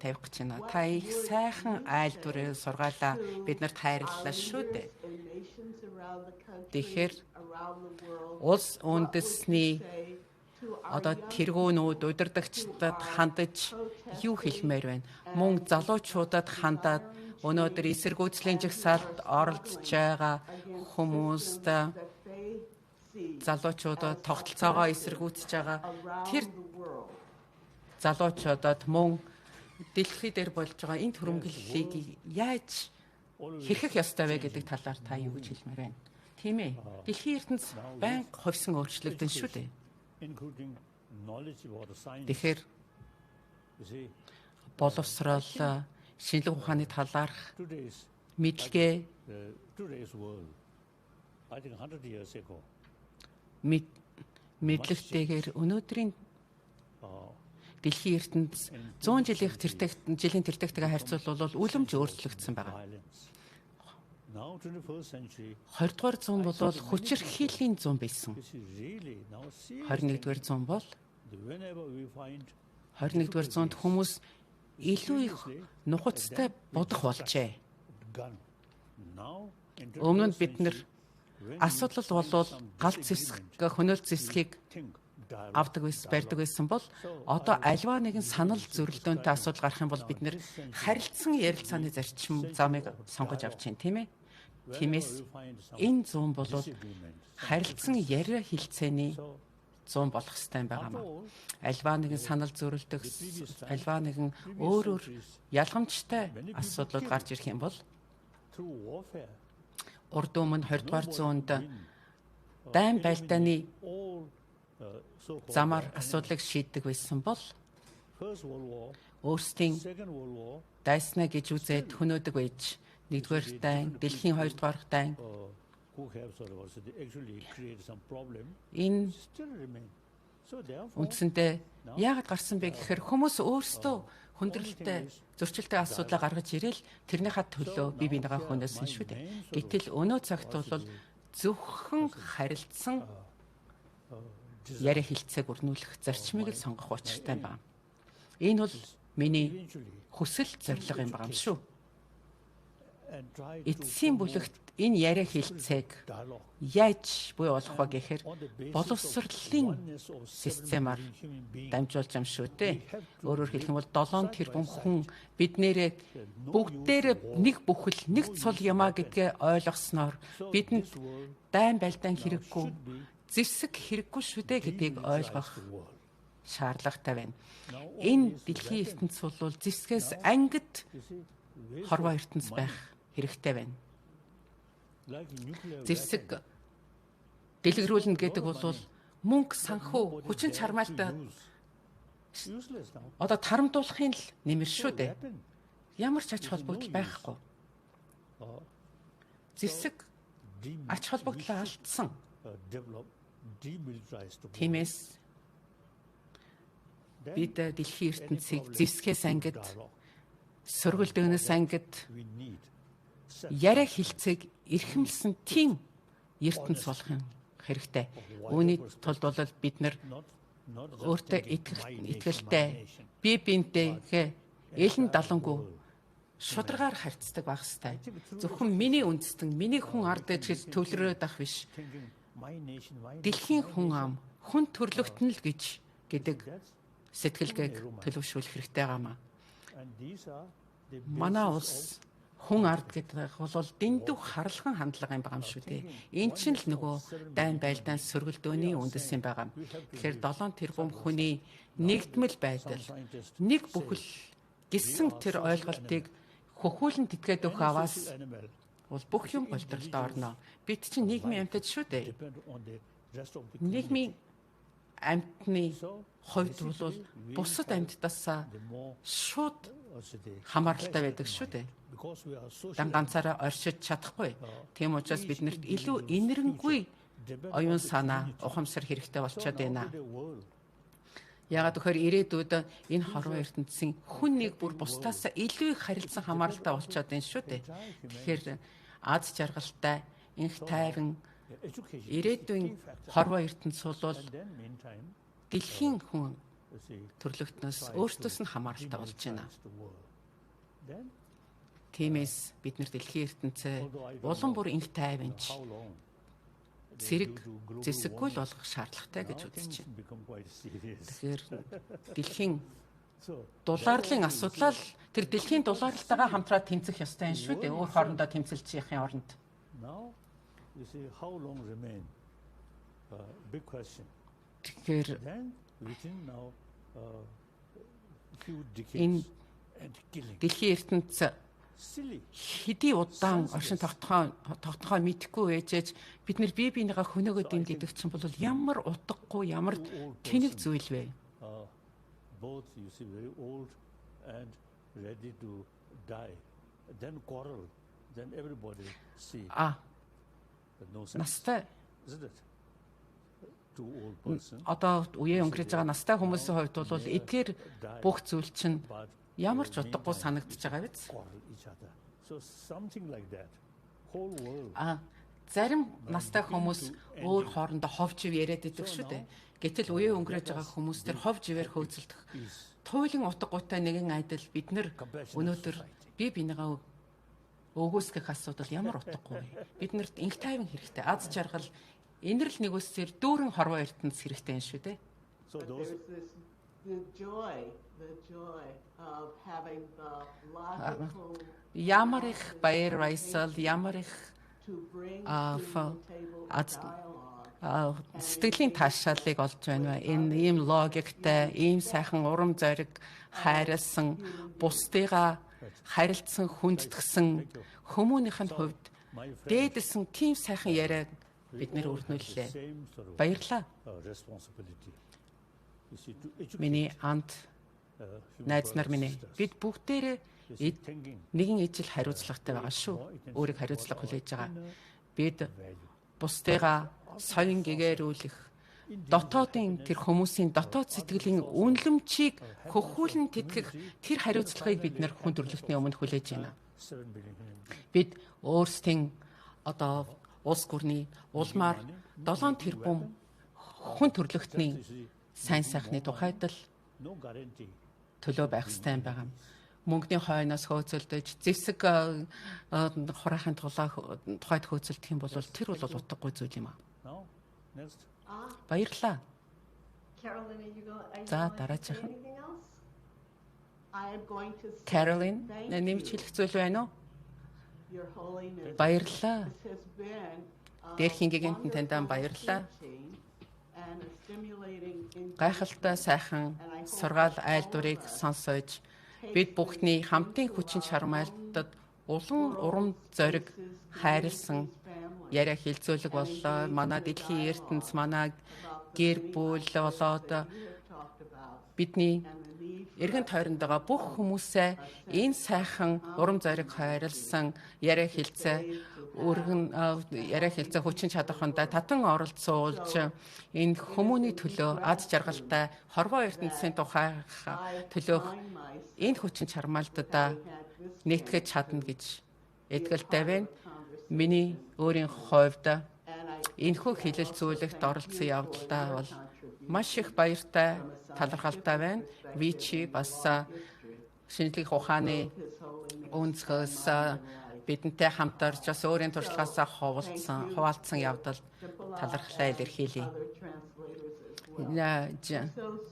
тавих гэж байна. Та их сайхан айлдвар сургаалаа биднэрт хайрлалаа шүү дээ. Тэгэхээр улс үндэсний одоо тэргүүнүүд удирдагчдад хандаж юу хэлмээр байна? Мөн залуучуудад хандаад өнөөдөр эсэргүүцлийн жагсаалд оролцож байгаа хүмүүст залуучуудад тогтолцоогоо эсэргүүцэж байгаа тэр залуучуудад мөн дэлхий дээр болж байгаа энэ хөрөнгөллийг яаж хэрхэх ёстой вэ гэдэг талаар та юу гэж хэлмээр байна? Тийм ээ. Дэлхийн ертөнц байнга ховсон өөрчлөгдөн шүү дээ. Тэгэхээр боловсрол шинжлэх ухааны талаарх мэдлэгээ мэдлэгтэйгээр өнөөдрийн дэлхийн ертөнц 100 жилийн тэртэгтэйгээ харьцуулбал үлэмж өөрчлөгдсөн байгаа. 20-р зуун бол хүчирхийллийн зуун байсан. 21-р зуун бол 21-р зуунд хүмүүс илүү их нухацтай бодох болжээ. Өмнө нь бид нэр асуудал бол галт зэвсэг, хөнөөлт зэвсгийг авдаг барьдаг байсан бол одоо альва нэгэн санал зөрөлдөөнтэй асуудал гарах юм бол бид нэр харилцан ярилцааны зарчим замыг сонгож авч байна, тийм ээ? Тиймээс энэ зуун бол харилцан яриа хэлцээний зуун болох ёстой юм байна. Альва нэгэн санал зөрөлдөх, альва нэгэн өөр ялгамжтай асуудлууд гарч ирэх юм бол урд өмнө 20-р зуунд дайн байлдааны замаар асуудлыг шийддэг байсан бол өөрсдийн дайснаа гэж үзээд хөнөөдөг байж 1-р дайн, дэлхийн 2-р дайн энэ үндсэндээ яагаад гарсан бэ гэхээр хүмүүс өөрсдөө хүндрэлтэй зөрчилтэй асуудлаа гаргаж ирээл тэрнийхээ төлөө бие бинийгаа хөнөөсөн шүү дээ. Гэтэл өнөө цагт бол зөвхөн харилцсан яриа хэлцээг өрнүүлэх зарчмыг л сонгох учиртай байна. Энэ бол миний хүсэл зорилго юм байна шүү. Эцсийн бүлэгт энэ яриа хэлцээг яаж буй болох вэ гэхээр боловсролын системаар дамжуулж юм шүү дээ. Өөрөөр хэлэх юм бол 7 тэрбум хүн биднэрээ бүгдээрээ нэг бүхэл нэг цул юмаа гэдгээ ойлгосноор бидэнд дайн байлдаан хэрэггүй, зэвсэг хэрэггүй шүү дээ гэдгийг ойлгох шаардлагатай байна. Энэ дэлхийн ертөнц бол зэвсгээс ангид хорвоо ертөнц байх хэрэгтэй байна. Зэвсэг дэлгэрүүлнэ гэдэг бол мөнгө, санхүү, хүчин чармаалтай одоо тарамдуулахын л нэмэр шүү дээ. Ямар ч ач холбогдол байхгүй. Зэвсэг ач холбогдлоо алдсан. Тиймээс бид дэлхийн ертөнцийг зэвсгээс ангид сөргөлдөөнөөс ангид яриа хэлцээг эрхэмлсэн тийм ертөнц болох юм хэрэгтэй. Үүний тулд бол бид нар өөртөө итгэлтэй бие биентэйгээ элен далангуу шударгаар харьцдаг байх ёстой. Зөвхөн миний үндэстэн, миний хүн ард гэж төвлөрөөд ах биш. Дэлхийн хүн ам, хүн төрлөختөн л гэдэг сэтгэлгээг төлөвшүүлэх хэрэгтэй гамаа. Манай улс хүн ард гэдэг бол дэндүү харалхан хандлага юм байгаа юм шүү дээ. Энэ чинь л нөгөө дайн байлдаан сөргөлдөөний үндэс юм байгаа. Тэгэхээр 7 тэрбум хүний нэгдмэл байдал, нэг бүхэл гэсэн тэр ойлголтыг хөхүүлэн тэтгээд өгөх аваас бол бүх юм голдролд орно. Бид чинь нийгмийн амьтад шүү дээ. Нийгмийн амьтны хувьд бол бусад амьтдаас шууд хамааралтай байдаг шүү дээ. Дан ганцаараа оршиж чадахгүй. Тийм учраас биднэрт илүү инэрэнгүй оюун санаа, ухамсар хэрэгтэй болчиход байна. Яагаад гэхээр ирээдүйд энэ хорвоо ертөнцийн хүн нэг бүр бусдаас илүү их харилцан хамааралтай болчиход байна шүү дээ. Тэгэхээр аз жаргалтай, инх тайван ирээдүйн хорвоо ертөнц бол дэлхийн хүн төрлөختнөөс өөртөөс нь хамааралтай болж байна. Тиймээс бид нар дэлхийн ертөнцөө улам бүр инх тайванч зэрэг зэсэггүй л болгох шаардлагатай гэж үзэж байна. Тэгэхээр дэлхийн дулаарлын асуудлаа л тэр дэлхийн дулаарлалтайгаа хамтраад тэмцэх ёстой юм шүү дээ. Өөр хоорондоо тэмцэлж яахын оронд. Тэгэхээр энэ дэлхийн ертөнц хэдий удаан оршин тогтохоо мэдэхгүй ээжээж бид нар бие биенийгээ хөнөөгөөд ин гэдэг чинь бол ямар утгагүй ямар тэнэг зүйл вэ? Both you see very old and ready to die. Then quarrel. Then everybody see. No sense. Настай. Isn't it? Two old person. Одоо үеэ өнгөрөж байгаа настай хүмүүсийн хувьд бол эдгээр бүх зүйл чинь ямар ч утгагүй санагдаж байгаа биз? So something like that. Whole world. Зарим настай хүмүүс өөр хоорондоо ховж ив яриад идэг шүү дээ. Гэтэл үеэ өнгөрөж байгаа хүмүүс тэр ховж ивээр хөөцөлдөх туйлын утгагүйтай нэгэн айдал бид нар өнөөдөр бие биенийгээ өгөөсгөх асуудал ямар утгагүй вэ? Биднэрт инх тайван хэрэгтэй. Аз жаргал, энэрэл нэгүсээр дүүрэн хорвоо ертөнц хэрэгтэй юм шүү дээ. Ямар их баяр баясгал, ямар их сэтгэлийн таашаалыг олж байна. Энэ ийм логиктэй, ийм сайхан урам зориг, хайрлсан, бусдыгаа харилцсан, хүндэтгсэн хүмүүнийх нь хувьд дээдсэн тийм сайхан яриаг бид нэр өрнүүллээ. Баярлалаа. Миний ант найз нар минь бид бүгдээрээ нэгэн ижил хариуцлагатай байгаа шүү. Өөрийг хариуцлага хүлээж байгаа. Бид бусдыгаа соён гэгээрүүлэх, дотоодын тэр хүмүүсийн дотоод сэтгэлийн үнэлэмжийг хөхүүлэн тэтгэх тэр хариуцлагыг бид нэр хүн төрлөختний өмнө хүлээж байна. Бид өөрсдийн одоо улс гүрний улмаар 7 тэрбум хүн төрлөختний сайн сайхны тухайд л төлөө байх ёстой юм байна. Мөнгөний хойноос хөөцөлдөж зэвсэг хураахын тухайд хөөцөлдөх юм бол тэр бол утгагүй зүйл юм аа. Баярлалаа. За дараачих. Carolyn, нэмж хэлэх зүйл байна уу? Баярлалаа. Дээрхийн Гэгээнтэн Далай Лам баярлалаа. Гайхалтай сайхан сургаал айлдварыг сонсож бид бүхний хамтын хүчин чармайлтад улам урам зориг хайрлсан яриа хэлэлцүүлэг боллоо. Манай дэлхийн ертөнц, манай гэр бүл болоод бидний эргэн тойронд байгаа бүх хүмүүсээ энэ сайхан урам зориг хайрлсан яриа хэлцээ хүчин чадахында татан оролцуулж энэ хүмүүний төлөө аз жаргалтай хорвоо ертөнцийн тухай төлөөх энэ хүчин чармаалтад нэгтгэж чадна гэж итгэлтэй байна. Миний өөрийн хувьд энэхүү хэлэлцүүлэгт оролцсон явдалтай бол маш их баяртай, талархалтай байна. Ричи бас шинжлэх ухааны өнцгөөс бидэнтэй хамтарч бас өөрийн туршлагаасаа хуваалцсан явдалд талархлаа илэрхийлье.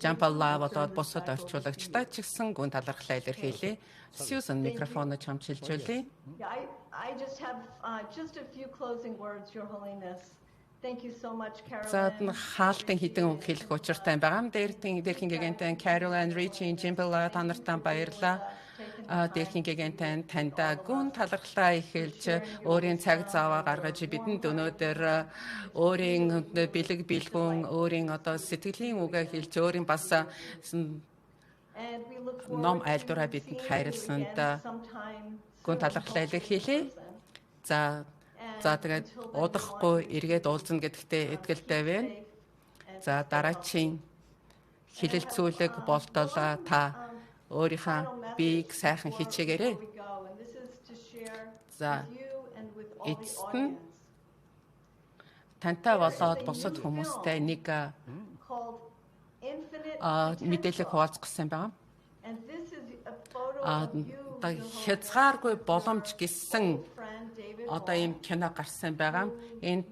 Жампалла болоод бусад орчуулагчтай ч гэсэн гүн талархлаа илэрхийлье. Сьюзан микрофоноо чамчилжүүлье. I just have just a few closing words, Your Holiness. Thank you so much, Carolyn. За хаалтын хідэн үг хэлэх учиртай байгаа. Дээрхийн Гэгээнтэн Carolyn, Ричи, Жимбала та нартай баярлалаа. Дээрхийн Гэгээнтэн танд гүн талархлаа ихэлж өөрийн цаг зав гаргаж бидэнд өнөөдөр өөрийн бэлэг бэлгүүн өөрийн сэтгэлийн үгээ хэлж өөрийн бас ном айлдвараа бидэнд хайрлсанд гүн талархлаа илэрхийлье. За тэгээд удахгүй эргээд уулзна гэдэгтээ итгэлтэй байна. За дараачийн хэлэлцүүлэг болтол та өөрийнхөө биеийг сайхан хичээгээрэй. За эцэст нь тантай болоод бусад хүмүүстэй нэг мэдээлэл хуваалцах гэсэн байна. Хязгааргүй боломж гэсэн ийм кино гарсан байгаа. Энэ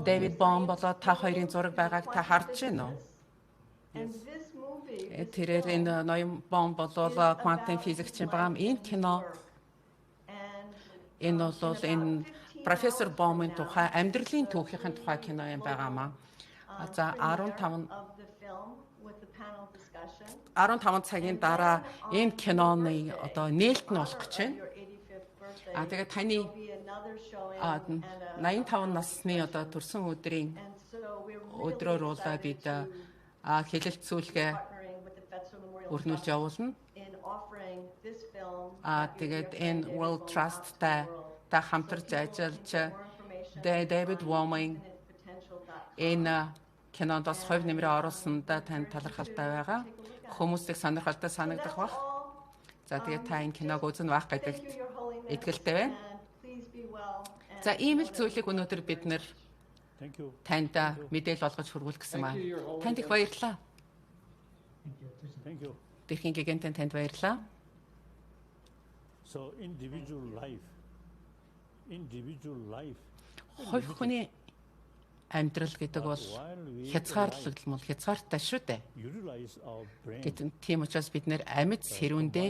Дэвид Бом болоод та хоёрын зураг байгааг та харж байна уу? Тэрээр энэ ноён Бом болоод квантын физикч байгаа. Энэ кино энэ бол энэ профессор Бомын тухай амьдралын түүхийн тухай кино юм байгаамаа. За 15 цагийн дараа энэ киноны нээлт нь болох гэж байна. Тэгээд таны 85 насны төрсөн өдрөөр бол бид хэлэлцүүлгээ өрнүүлж явуулна. Тэгээд энэ World Trust-тай та хамтарч ажиллаж Дэвид Бомын энэ кинонд бас хувь нэмрээ оруулсанд танд талархалтай байгаа. Хүмүүсийг сонирхолтой санагдах бах. За тэгээд та энэ киног үзэн байх гэдэгт итгэлтэй байна. За ийм л зүйлийг өнөөдөр бид нэр танд мэдээлэл олгож хүргүүл гэсэн маа. Танд их баярлалаа. Дээрхийн Гэгээнтэн танд баярлалаа. So individual life. Хувь хүний амьдрал гэдэг бол хязгаарлагдмал хязгаартай шүү дээ. Гэтэл тийм учраас бид нэр амьд сэрүүндээ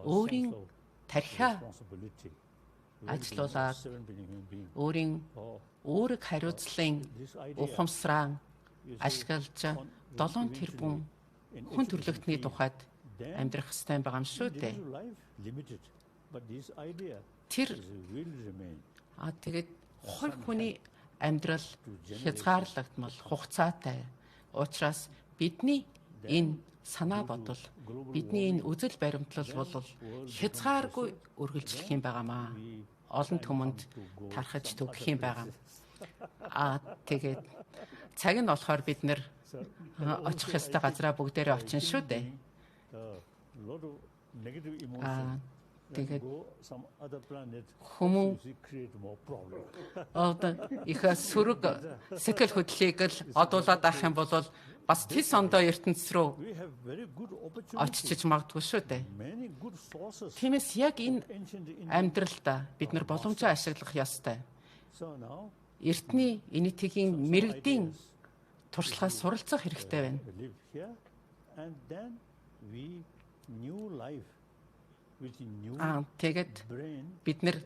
өөрийн тархиа ажиллуулаад өөрийг хариуцлын ухамсараа ашиглаж 7 тэрбум хүн төрлөختний тухайд амьдрах ёстой юм байгаа юм шүү дээ. Тэгээд хувь хүний амьдрал хязгаарлагдмал хугацаатай. Учраас бидний энэ санаа бодол, бидний энэ үзэл баримтлал бол хязгааргүй үргэлжлэх юм байгаамаа. Олон түмэнд тархаж түгэх юм байгаа. Тэгээд цаг нь болохоор бид нэр очих ёстой газараа бүгдээрээ очин шүү дээ. Тэгээд хүмүүс их сүрэг сэтгэл хөдлөлийг л одуулаад авах юм бол бас тис ондоо ертөнц рүү очиж магадгүй шүү дээ. Тиймээс яг энэ амьдралдаа бид нар боломжоо ашиглах ёстой. Эртний Энэтхэгийн мэрэгдийн туршлагаас суралцах хэрэгтэй байна. Тэгээд бид нэр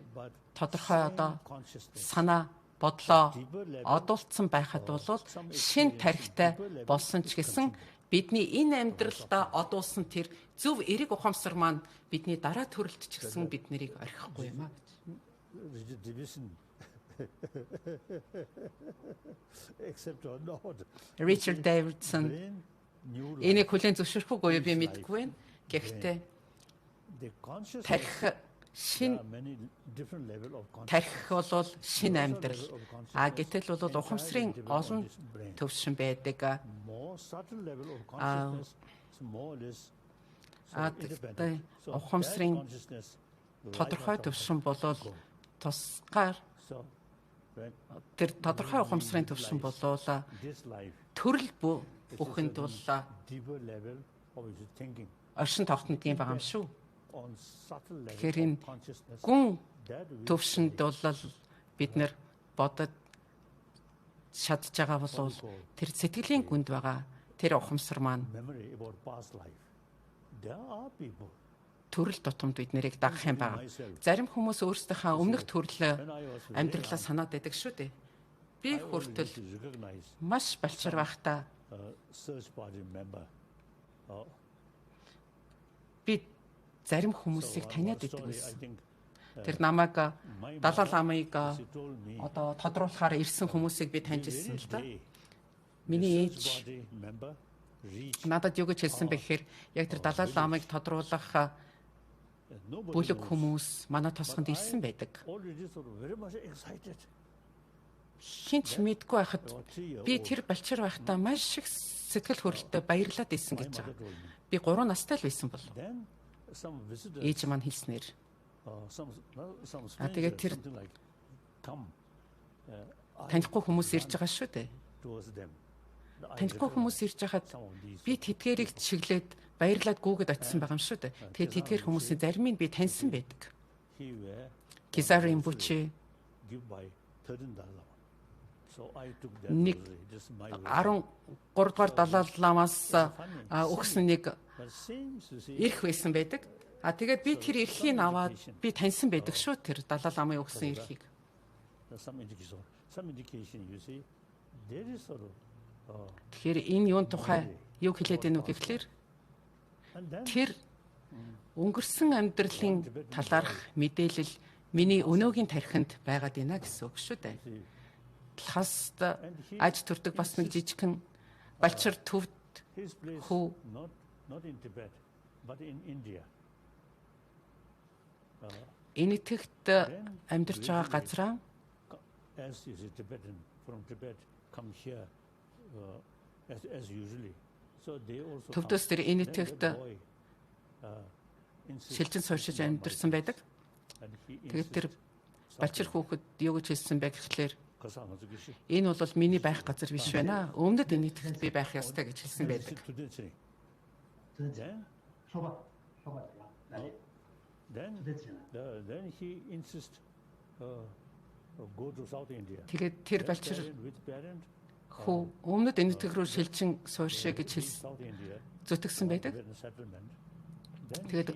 тодорхой санаа бодлоо одуулсан байхад бол шин тархитай болсон ч гэсэн бидний энэ амьдралдаа одуулсан тэр зөв эрэг ухамсар маань бидний дараа төрөлт ч гэсэн бид нарыг орхихгүй юм аа. Ричи Дэвидсон энийг хүлээн зөвшөөрөхгүй би мэдэхгүй байна. Гэхдээ тарих шин тарих бол шин амьдрал. Гэтэл бол ухамсарын олон төвшин байдаг. Ухамсарын тодорхой төвшин бол тусгаар тэр тодорхой ухамсарын төвшин бол төрөл бүхэнд бол оршин тогтнодгийн байгаа юм шүү. Тэгэхээр энэ гүн төвшөнд бол бид нэр бодод шатж байгаа бол тэр сэтгэлийн гүнд байгаа тэр ухамсар маань төрөл тутамд бид нэрийг дагах юм байна. Зарим хүмүүс өөрсдийнхөө өмнөх төрөл амьдралаа санаад байдаг шүү дээ. Би хүртэл маш балчир байхдаа би зарим хүмүүсийг таниад байдаг байсан. Тэр намайг Далай Ламыг одоо тодруулахаар ирсэн хүмүүсийг би таньж ирсэн л да. Миний ээж надад юу гэж хэлсэн бэ гэхээр яг тэр Далай Ламыг тодруулах бүлэг хүмүүс манай тосгонд ирсэн байдаг. Хинч мэдгүй байхад би тэр балчир байхдаа маш их сэтгэл хөдлөлтөй баярлаад ирсэн гэж байгаа. Би 3 настай л байсан болов. Ээж маань хэлснээр. Тэгээд тэр танихгүй хүмүүс ирж байгаа шүү дээ. Танихгүй хүмүүс ирж хахад би тэдгээрийг чиглээд баярлаад гүгэд очисон байгаа юм шүү дээ. Тэгээд тэдгээр хүмүүсийн заримыг би таньсан байдаг. Кизарын бүчи 13 дугаар Далай Ламаас өгсөн нэг эрх байсан байдаг. Тэгээд би тэр эрхийг аваад би таньсан байдаг шүү тэр Далай Ламын өгсөн эрхийг. Тэгэхээр энэ юун тухай юу хэлээд байна вэ гэхлээр тэр өнгөрсөн амьдралын талаарх мэдээлэл миний өнөөгийн тархинд байгаад байна гэсэн үг шүү дээ. Талхаст аж төрдөг бас нэг жижигхэн балчир төвд хүү Энэтхэгт амьдарч байгаа газраа төвдөөс тэр Энэтхэгт шилжин сууршиж амьдарсан байдаг. Тэгээд тэр балчир хүүхэд юу гэж хэлсэн бэ гэхлээр энэ бол миний байх газар биш байна. Өмнөд Энэтхэгт би байх ёстой гэж хэлсэн байдаг. Тэгээд тэр балчир хүү өмнөд Энэтхэг рүү шилжин сууршээ гэж зүтгэсэн байдаг. Тэгээд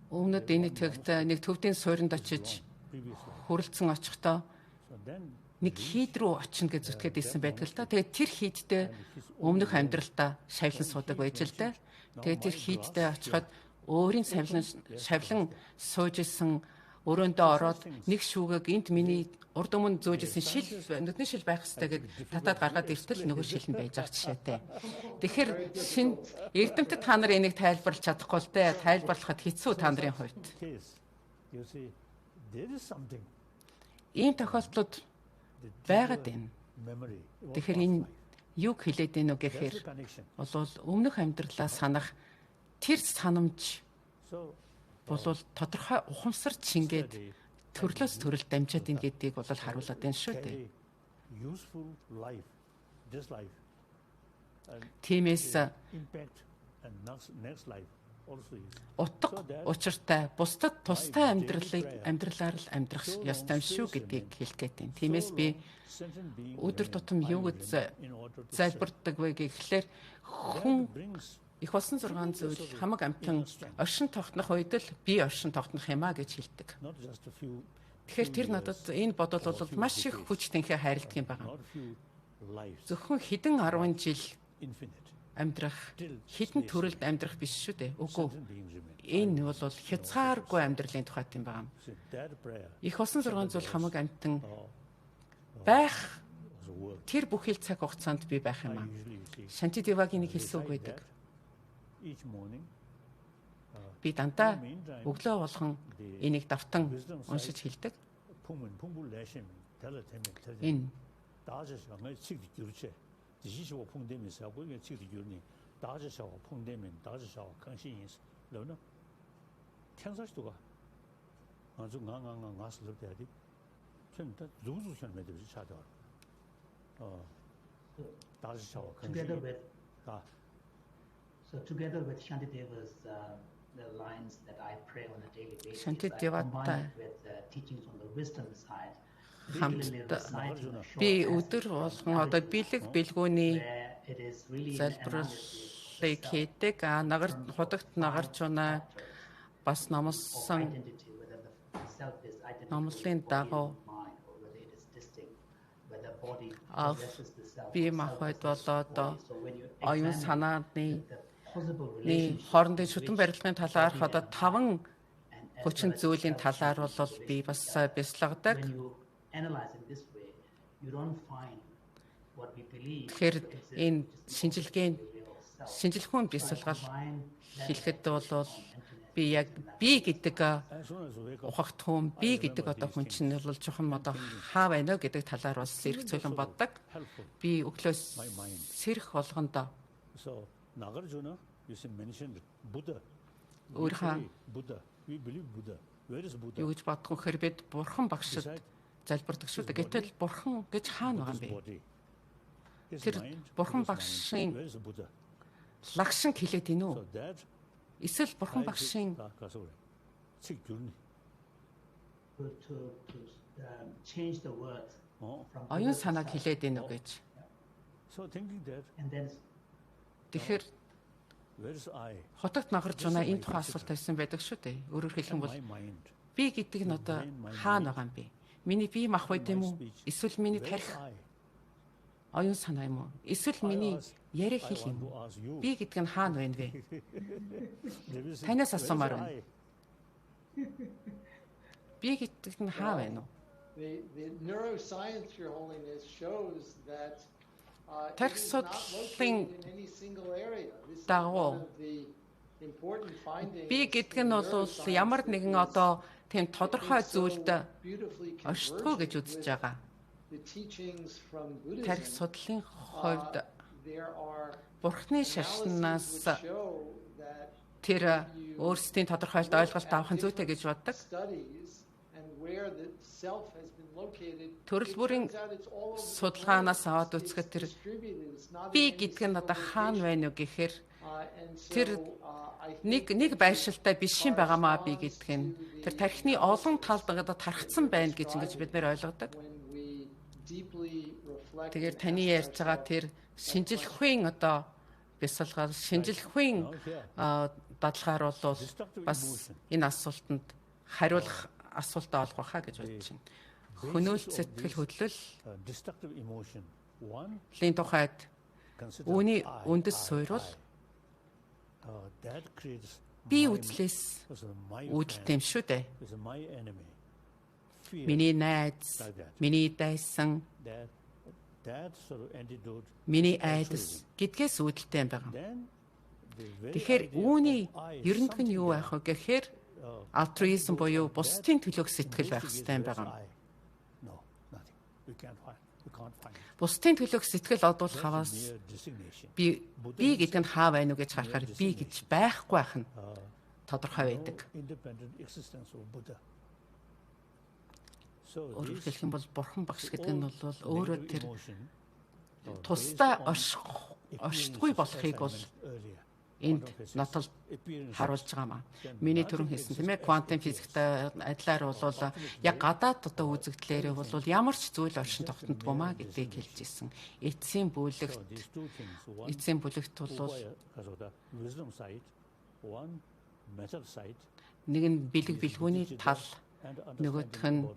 өмнөд Энэтхэгт нэг төвдийн суурьнд очиж хүрэлцэн очихдоо нэг хийд рүү очино гэж зүтгээд ирсэн байдаг л та. Тэгээд тэр хийдтэй өмнөх амьдралдаа шавлан суудаг байж л да. Тэгээд тэр хийдтэй очиход өөрийн шавлан сууж исэн өрөөндөө ороод нэг шүүгийг энд миний урд өмнө зөөж исэн нүдний шил байх хэрэгтэй гэд татаад гаргаад иртэл нөгөө шил нь байж байгаа жишээтэй. Тэгэхээр шин эрдэмтэд та нар энийг тайлбарлаж чадахгүй л дээ. Тайлбарлахад хэцүү та нарын хувьд. Ийм тохиолдлууд байгаад байна. Тэгэхээр энэ юг хэлээд байна уу гэхээр бол өмнөх амьдралаа санах тэр санамж болвол тодорхой ухамсар чингээд төрлөөс төрөл дамжаад ин гэдгийг бол харуулад байна шүү дээ. Тиймээс утга учиртай бусдад тустай амьдралаар л амьдрах ёстой юм шүү гэдгийг хэлэх гээд байна. Тиймээс би өдөр тутам юу гэж залбирдаг вэ гэхлээр хүн их болсон 6 зүйл хамаг амтан оршин тогтнох үед л би оршин тогтнох юм а гэж хэлдэг. Тэгэхээр тэр надад энэ бодол бол маш их хүч тэнхээ хайрладаг юм байна. Зөвхөн хэдэн 10 жил амьдрах, хэдэн төрөлд амьдрах биш шүү дээ. Үгүй. Энэ бол хязгааргүй амьдралын тухайт юм байна. Их болсон 6 зүйл хамаг амтан байх тэр бүхэл цаг хугацаанд би байх юм а. Шанти Девагийн нэг хэлсэн үг байдаг. би дандаа өглөө болгон энийг давтан уншиж хэлдэг. Энэ together with Shantideva's the lines that I pray on a daily basis, Shantidevata combined with teachings on the wisdom side, би өдөр болгон одоо бэлэг бэлгүүний залбирлыг хийдэг. Худагт нагарчуна бас номлосон номлын дагуу би махад болоод оюун санааны хоорондын шүтэн барилгын талаарх одоо 5 хүчин зүйлийн талаар бол би бас бясалгадаг. Тэгэхээр энэ шинжилгээний бясалгал хэлэхэд бол би яг би гэдэг ухагт хүн би гэдэг одоо хүн чинь бол жоохон одоо хаа байна гэдэг талаар бас зэрэгцүүлэн боддог. Би өглөөс сэрэх болгондоо өөрийнхөө юу гэж бодох вэ? Бид бурхан багшд залбирдаг шүү дээ. Гэтэл бурхан гэж хаана байгаа юм бэ? Тэр бурхан багшийн лагшин хэлээд ийн үү? Эсвэл бурхан багшийн оюун санааг хэлээд ийн үү гэж. Тэгэхээр хотогт нагарч байна энэ тухай асуулт тавьсан байдаг шүү дээ. Өөрөөр хэлэх юм бол би гэдэг нь одоо хаана байгаа юм бэ? Миний бие мах байд юм уу? Эсвэл миний тарих оюун санаа юм уу? Эсвэл миний яриа хэл юм уу? Би гэдэг нь хаана байна вэ? Танаас асуумаар байна. Би гэдэг нь хаа байна уу? The neuroscience, Your Holiness, shows that тарих судлалын дагуу би гэдэг нь бол ямар нэгэн одоо тийм тодорхой зүйлд оршдгоо гэж үзэж байгаа. Тарих судлалын хувьд Бурхны шашнаас тэр өөрсдийн тодорхойлт ойлголт авах зүйтэй гэж боддог. Төрөл бүрийн судалгаанаас аваад үзэхэд тэр би гэдэг нь одоо хаана байна уу гэхээр тэр нэг байршилтай биш юм байгаамаа би гэдэг нь тэр тархины олон талд одоо тархацсан байна гэж ингэж бид нэр ойлгодог. Тэгэхээр таны ярьж байгаа тэр шинжлэхийн одоо бясалгал шинжлэхийн дадлгаар бол бас энэ асуултанд хариулах асуултаа олох байхаа гэж бодож байна. Хөнөөлт сэтгэл хөдлөл лийн тухайд үүний үндэс суурьвал би үзлээс үүдэлтэй юм шүү дээ. Миний найз, миний дайсан, миний айлс гэдгээс үүдэлтэй юм байна. Тэгэхээр үүний ерөндөг нь юу байх вэ гэхээр альтруизм буюу бусдын төлөөх сэтгэл байх хэрэгтэй юм байна. Бусдын төлөөх сэтгэл одуулах хаваас би гэдэг нь хаа байна уу гэж харахаар би гэж байхгүй байх нь тодорхой байдаг. Өөрөөр хэлэх юм бол бурхан багш гэдэг нь бол өөрөө тэр тусдаа оршдгүй болохыг бол энд нотолд харуулж байгаа маа. Миний түрүүн хэлсэн тийм ээ квантын физиктэй адилаар бол яг гадаад одоо үзэгдлээрээ бол ямар ч зүйл оршин тогтнодгүй маа гэдгийг хэлж ирсэн. Эцсийн бүлэгт бол нэг нь бэлэг бэлгүүний тал нөгөөх нь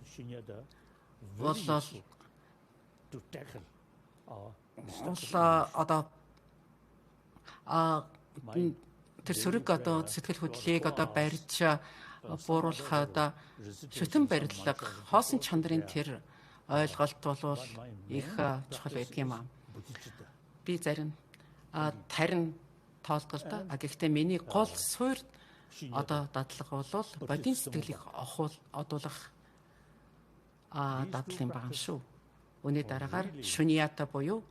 бол одоо тэр сөрөг одоо сэтгэл хөдлөлийг одоо барьж бууруулахад шүтэн барилга хоосон чанарын тэр ойлголт бол их чухал байдаг юм аа. Би зарим тарин тоолголтой. Гэхдээ миний гол суурь одоо дадлага бол бодийн сэтгэлийг одуулах дадлын байгаа юм шүү. Үүний дараагаар шуньята буюу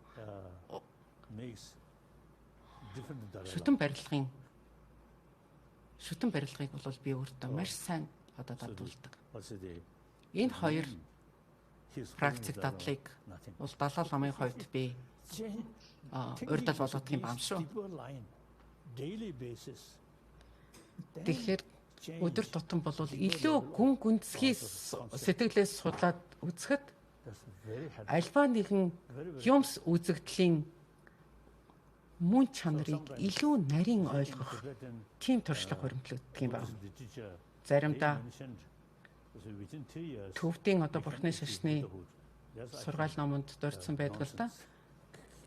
шүтэн барилгыг бол би өөртөө маш сайн одоо дадуулдаг. Энэ хоёр практик дадлыг бол Далай ламын хувьд би урьдчилан болгох юм байна шүү. Тэгэхээр өдөр тутам бол илүү гүн гүнзгий сэтгэлээс судлаад үзэхэд альва нэгэн юмс үзэгдлийн мөн чанарыг илүү нарийн ойлгох тийм туршлага хуримтлагддаг юм байна. Заримдаа төвдийн одоо бурхны шашны сургаал номонд дурдсан байдаг л да.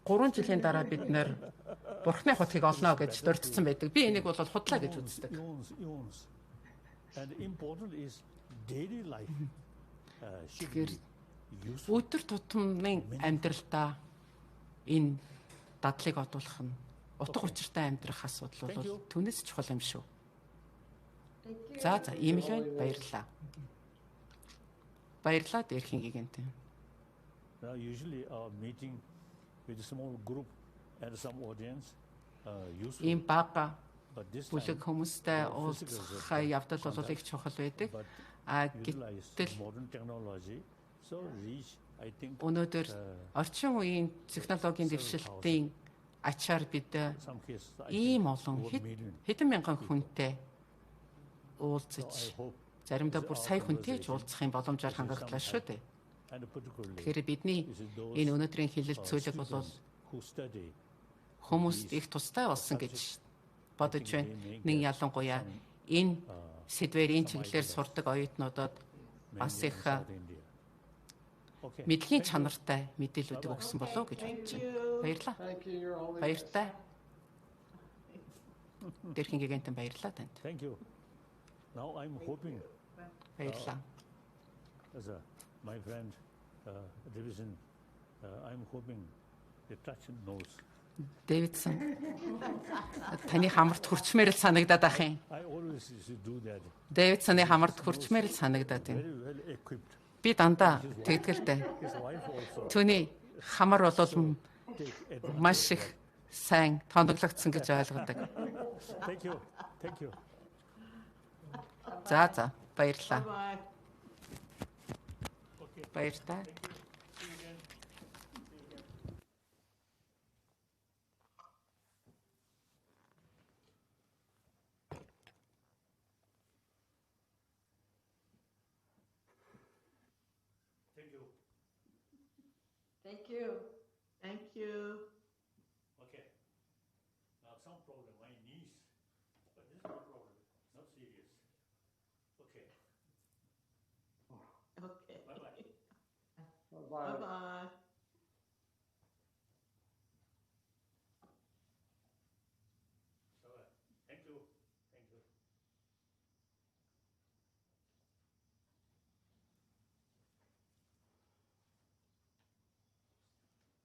3 жилийн дараа бид нэр бурхны хотыг олно гэж дурдсан байдаг. Би энийг бол худлаа гэж үздэг. Тэгэхээр өдөр тутмын амьдралдаа энэ дадлыг одуулах нь утга учиртай амьдрах асуудал бол түүнээс чухал юм шүү. За ийм л байна. Баярлалаа. Баярлалаа Дээрхийн Гэгээнтэн. Usually meeting with a small group and some audience useful. Ийм бага бүлэг хүмүүстэй уулзах явдал бол их чухал байдаг. Гэтэл өнөөдөр орчин үеийн технологийн дэвшилтийн ачаар бид ийм олон хэдэн мянган хүнтэй уулзаж заримдаа бүр сая хүнтэй ч уулзах юм боломжоор хангагдлаа шүү дээ. Тэгэхээр бидний энэ өнөөдрийн хэлэлцүүлэг бол хүмүүст их тустай болсон гэж бодож байна. Нэг ялангуяа энэ сэдвээр энэ чиглэлээр сурдаг оюутнуудад бас их мэдлэгийн чанартай мэдээлүүдийг өгсөн болов гэж бодож байна. Баярлалаа. Баяртай. Дээрхийн Гэгээнтэн баярлалаа танд. Thank you. Now I'm hoping Баярлалаа. as my friend Дэвидсон, I'm hoping the touch knows. Дэвидсон. Таны хамарт хүрчмээр л санагдаад ах юм. I always do that. Дэвидсоны хамарт хүрчмээр л санагдаад юм. Very well equipped. Би дандаа тэгдгэлтэй. His wife also. Түүний хамар бол маш их сайн тоноглогдсон гэж ойлгодог. Thank you. Thank you. За баярлалаа. Баяртай. Thank you. Thank you. Okay. Now some problem, my knees. But this is no problem. Not serious. Okay. Okay. Bye-bye. Bye-bye. Bye-bye.